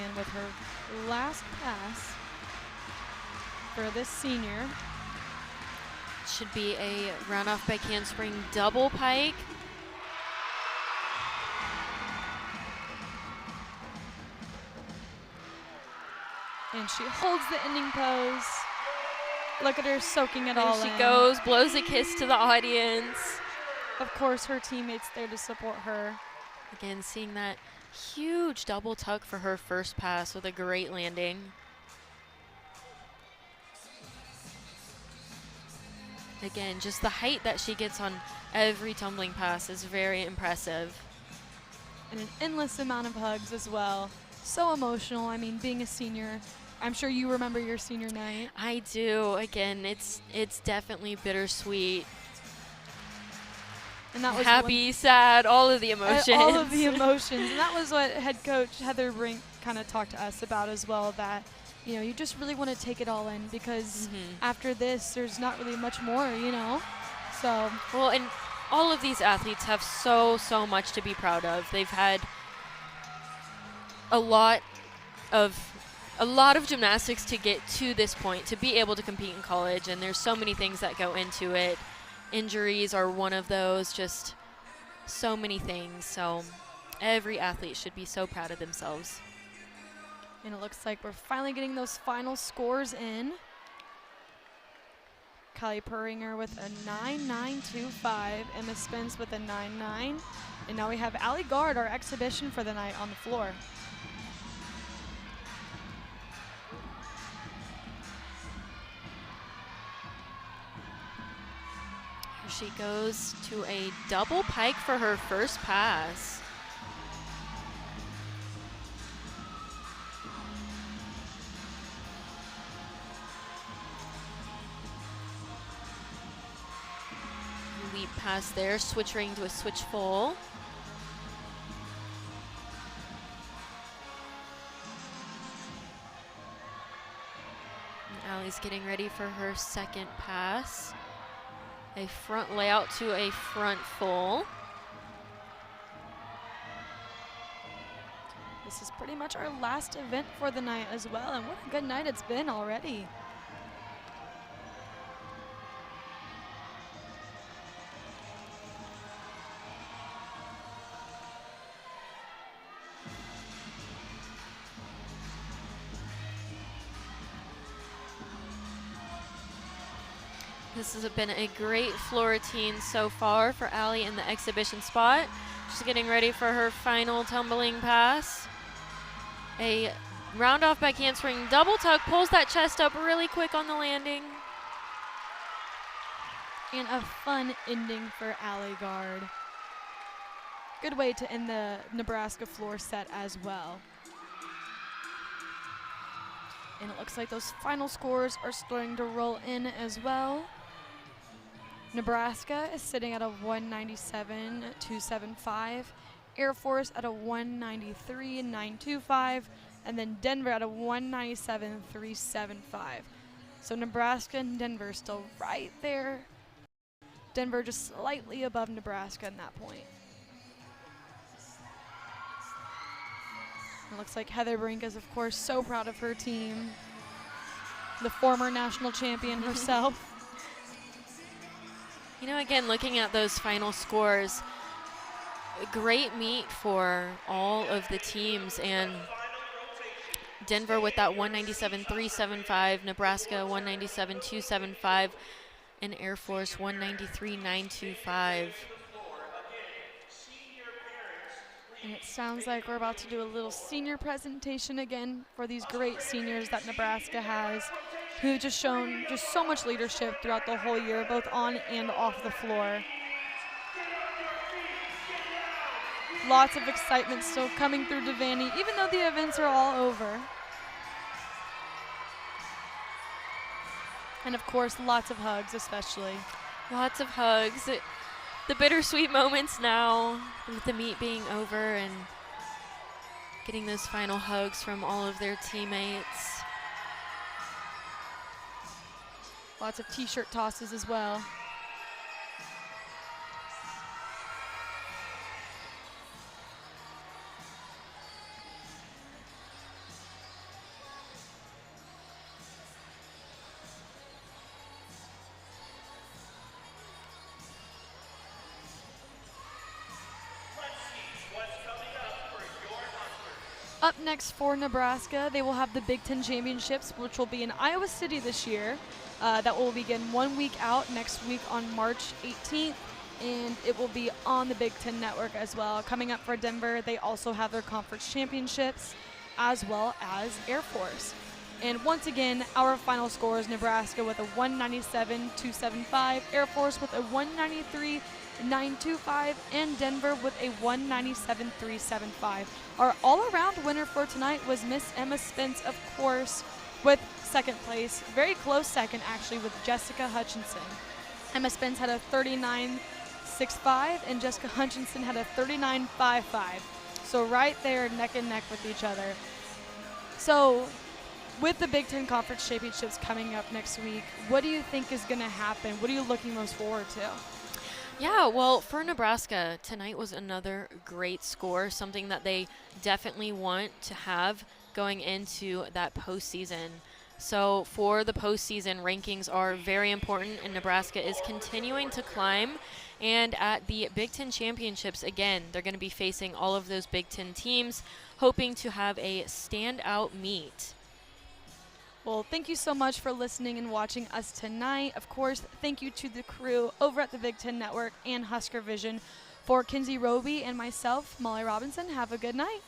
And with her last pass for this senior. Should be a runoff back handspring double pike. And she holds the ending pose. Look at her soaking it all in. There she goes, blows a kiss to the audience. Of course, her teammates there to support her. Again, seeing that huge double tuck for her first pass with a great landing. Again, just the height that she gets on every tumbling pass is very impressive. And an endless amount of hugs as well. So emotional. I mean, being a senior, I'm sure you remember your senior night. I do. Again, it's definitely bittersweet. And that was happy, sad, all of the emotions. All of the emotions. And that was what head coach Heather Brink kind of talked to us about as well, that, you know, you just really want to take it all in because after this, there's not really much more, you know? So. Well, and all of these athletes have so much to be proud of. They've had a lot of gymnastics to get to this point, to be able to compete in college, and there's so many things that go into it. Injuries are one of those, just so many things. So every athlete should be so proud of themselves. And it looks like we're finally getting those final scores in. Kylie Perringer with a 9.925, Emma Spence with a 9.9. And now we have Allie Gard, our exhibition for the night, on the floor. She goes to a double pike for her first pass. Leap pass there, switch ring to a switch full. And Allie's getting ready for her second pass. A front layout to a front full. This is pretty much our last event for the night as well, and what a good night it's been already. This has been a great floor routine so far for Allie in the exhibition spot. She's getting ready for her final tumbling pass. A round off back handspring double tuck, pulls that chest up really quick on the landing. And a fun ending for Allie Guard. Good way to end the Nebraska floor set as well. And it looks like those final scores are starting to roll in as well. Nebraska is sitting at a 197.275, Air Force at a 193.925, and then Denver at a 197.375. So Nebraska and Denver still right there. Denver just slightly above Nebraska in that point. It looks like Heather Brink is, of course, so proud of her team. The former national champion herself. You know, again, looking at those final scores, a great meet for all of the teams. And Denver with that 197.375, Nebraska 197.275, and Air Force 193.925. And it sounds like we're about to do a little senior presentation again for these great seniors that Nebraska has, who've just shown just so much leadership throughout the whole year, both on and off the floor. Lots of excitement still coming through Devaney, even though the events are all over. And of course, lots of hugs especially. Lots of hugs. The bittersweet moments now with the meet being over and getting those final hugs from all of their teammates. Lots of t-shirt tosses as well. Up next for Nebraska, they will have the Big Ten Championships, which will be in Iowa City this year. That will begin 1 week out next week on March 18th, and it will be on the Big Ten Network as well. Coming up for Denver, they also have their conference championships, as well as Air Force. And once again, our final score is Nebraska with a 197.275, Air Force with a 193.925, and Denver with a 197.375. Our all-around winner for tonight was Miss Emma Spence, of course, with second place. Very close second, actually, with Jessica Hutchinson. Emma Spence had a 39.65, and Jessica Hutchinson had a 39.55. So right there, neck and neck with each other. So with the Big Ten Conference Championships coming up next week, what do you think is going to happen? What are you looking most forward to? Yeah, well, for Nebraska, tonight was another great score, something that they definitely want to have going into that postseason. So for the postseason, rankings are very important, and Nebraska is continuing to climb. And at the Big Ten Championships, again, they're going to be facing all of those Big Ten teams, hoping to have a standout meet. Well, thank you so much for listening and watching us tonight. Of course, thank you to the crew over at the Big Ten Network and Husker Vision. For Kinsey Roby and myself, Molly Robinson, have a good night.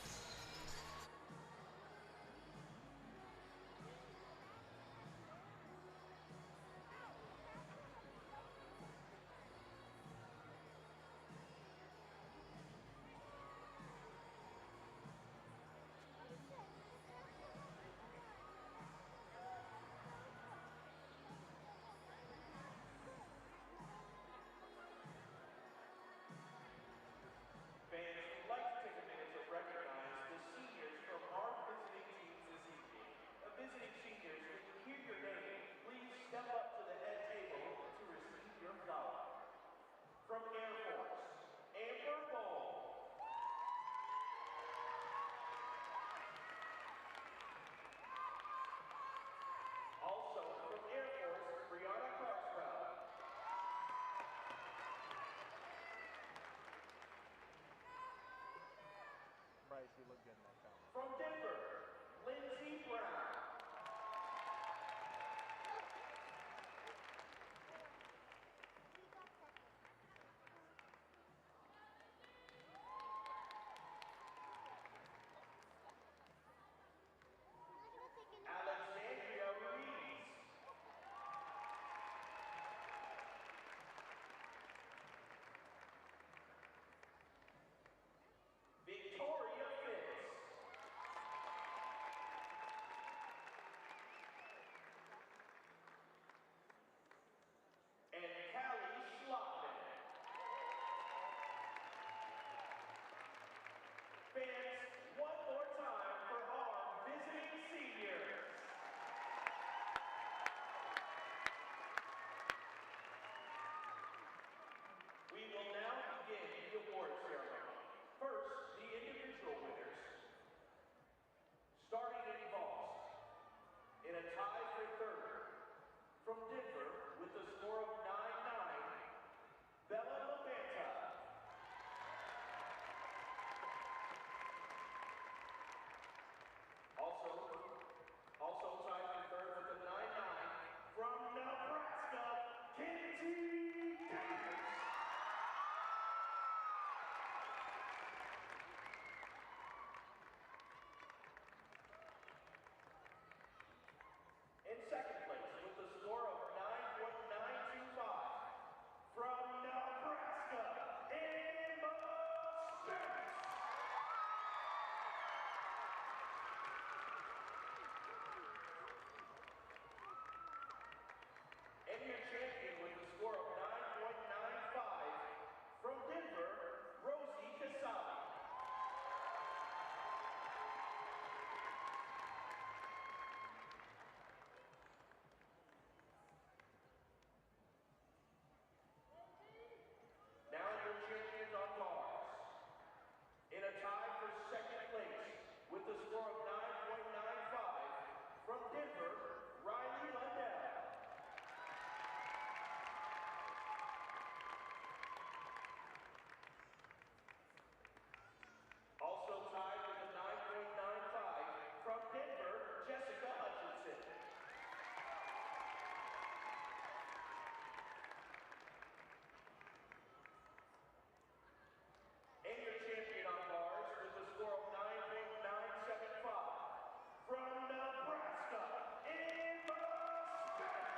And your champion with the score of 9.95 from Denver, Rosie Kasabi. Now your champions on bars. In a tie for second place with the score of 9.95 from Denver, Riley Lundell. Also tied with a 9.95 from Denver, Jessica Hutchinson. And your champion on bars with a score of 9.975 from Nebraska in the States.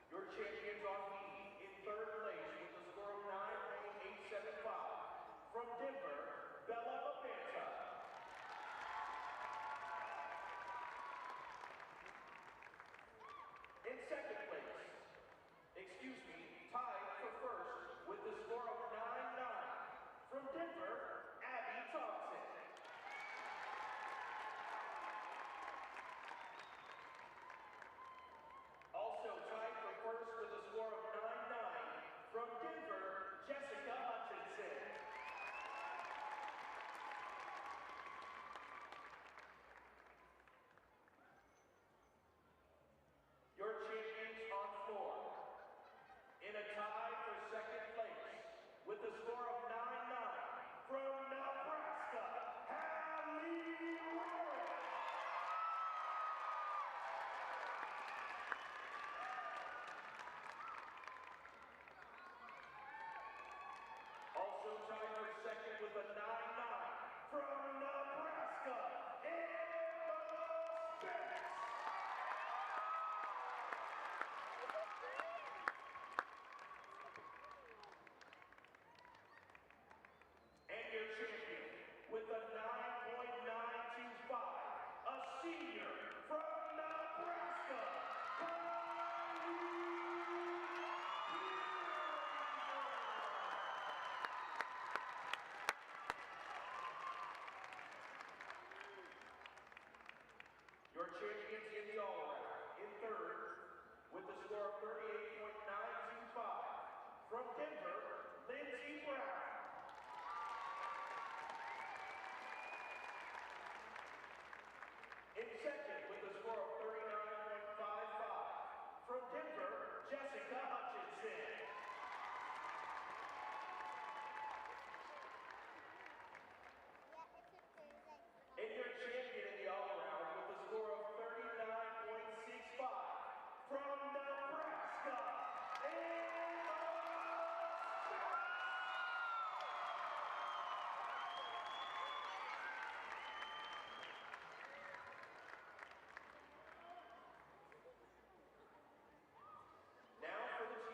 Your champions on lead in third place with a score of 9.875 from Denver, Bella Babanta. In second place, tied for first with the score of 9.9 from Denver, Abby Thompson. Also tied for first with a score of 9.9 from Denver, Jessica Hutchinson. Your champions on floor. In a tie for second place with a score of 9.9 from Nebraska, Hallie Warren. Also tied for second with a 9.9 from Nebraska, Emma Spence. And your champion with a 9.925, a senior from Nebraska, your champions in the all-around in third with a score of 38.925 from Denver, Lindsey Brown. In second with a score of 39.55 from Denver, Jessica Hutchinson. And your champion in the all-around with a score of 39.65 from Nebraska, Now for the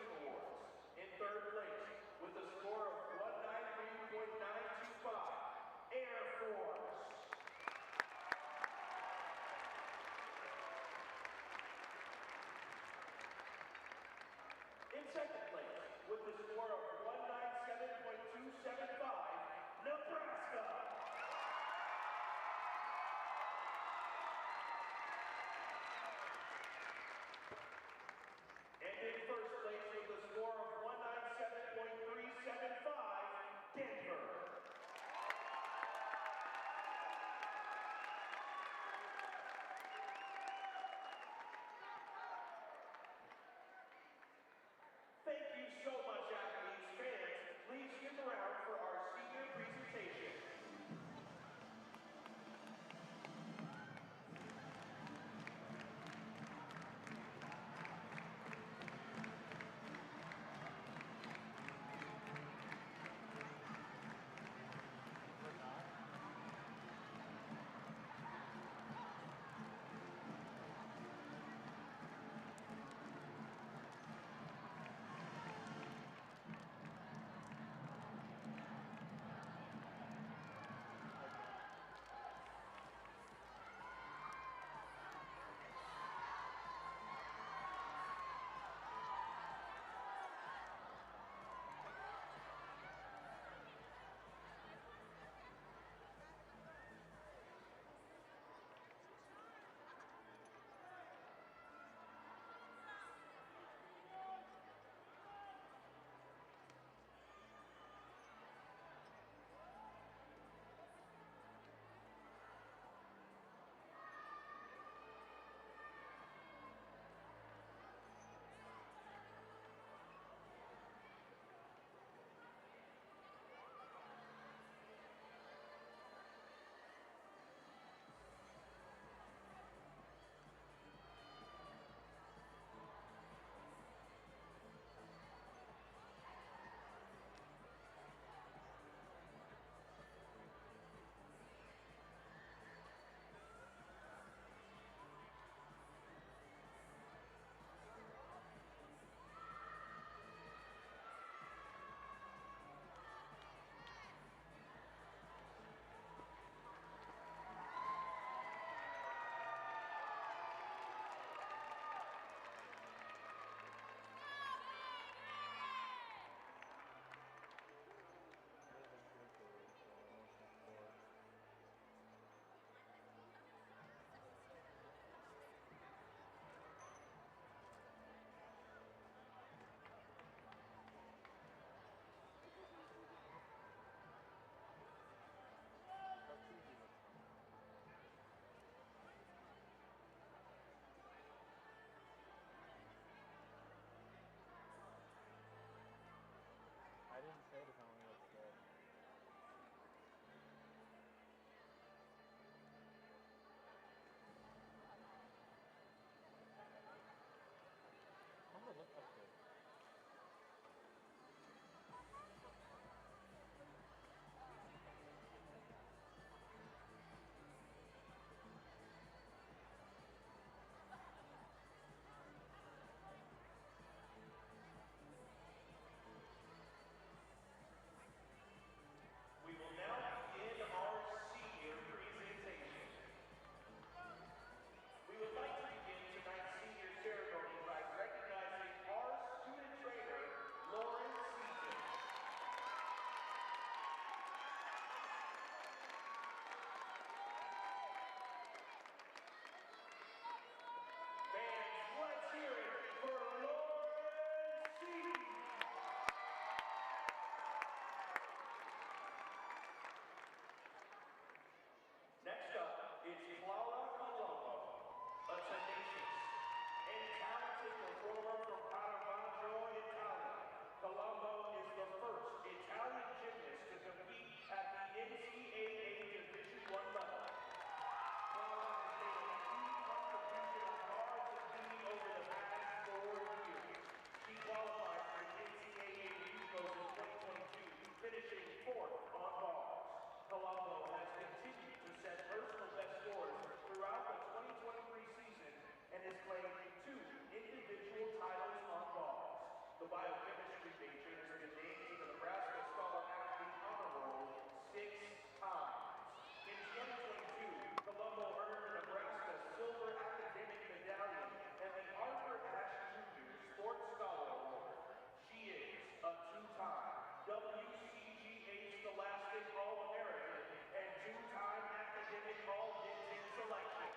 two-time WCGA Scholastic All-American and two-time Academic All-Big Ten selection.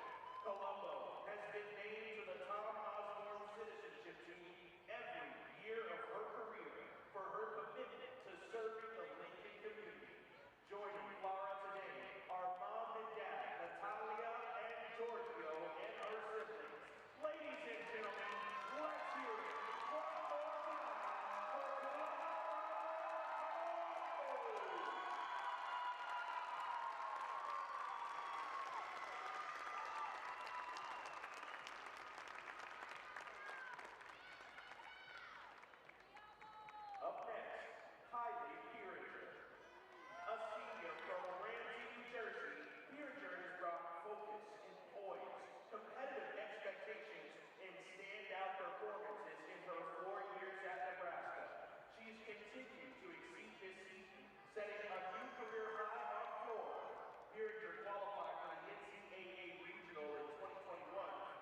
Colombo has been named to the Tom Osborne Citizenship Team every year of her career for her commitment to serving the Lincoln community. Joining Clara today are mom and dad, Natalia and Giorgio, and her siblings. Ladies and gentlemen, let's hear it one more time for Clara. Up next, Kylie Pieringer. A senior from Ramsey, New Jersey, Pieringer has brought focus and poise, competitive expectations, and standout performances in her 4 years at Nebraska. She's continued to exceed this season, setting a new career high on floor. Pieringer qualified for the NCAA Regional in 2021,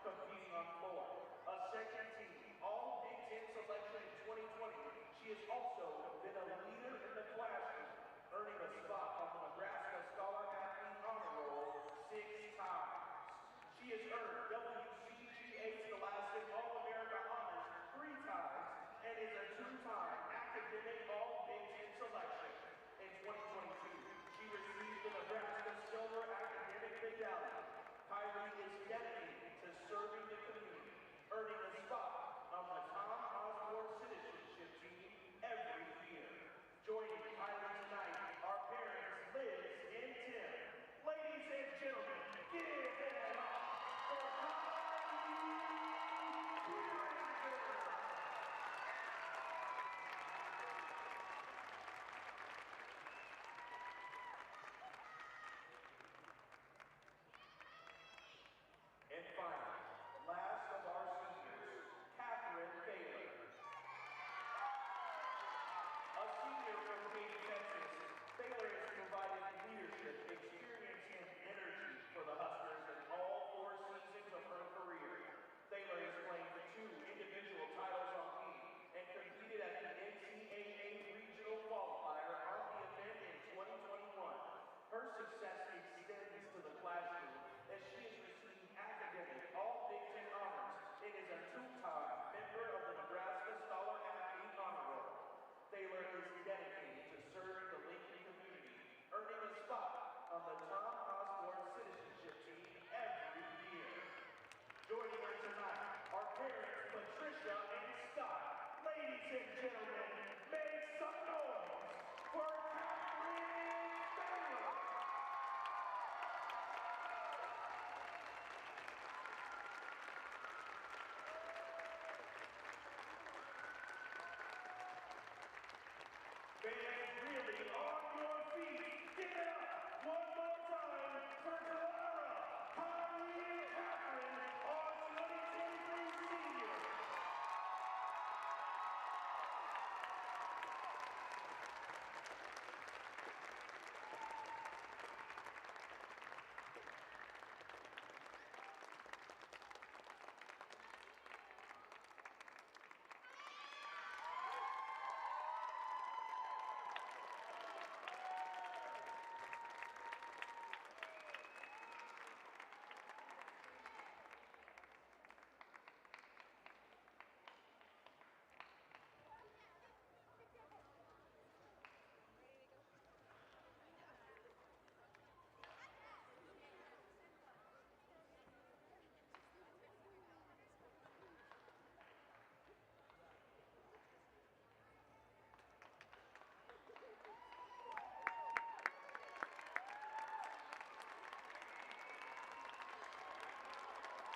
competing on floor. A second-team All-Big Ten selection in 2020, she has also been a leader in the classroom, earning a spot on the Nebraska Scholar Athlete Honor Roll 6 times. She has earned WCGA Scholastic All-America honors 3 times and is a 2-time Academic All-Big Ten selection. In 2022, she received the Nebraska Silver Academic Medallion. Kylie is dedicated to serving the community, earning a spot on the Tom Osborne Citizenship Team every year. Joining Kylie tonight are parents Liz and Tim. Ladies and gentlemen, give it up for Kylie Pieringer. And finally, last of our seniors, Catherine Baylor. A senior from Katy, Texas, Baylor has provided leadership, experience, and energy for the Huskers in all 4 seasons of her career. Baylor has claimed 2 individual titles on team and competed at the NCAA Regional Qualifier on the event in 2021. Her success extends to the classroom as she has received academic All-Big Ten honors and is a 2-time member of the Nebraska Scholar Athlete Honor Roll. Baylor is dedicated to serving the Lincoln community, earning a spot on the Tom Osborne Citizenship Team every year. Joining her tonight are parents Patricia and Scott. Ladies and gentlemen, make some noise for Catherine Baylor. Baylor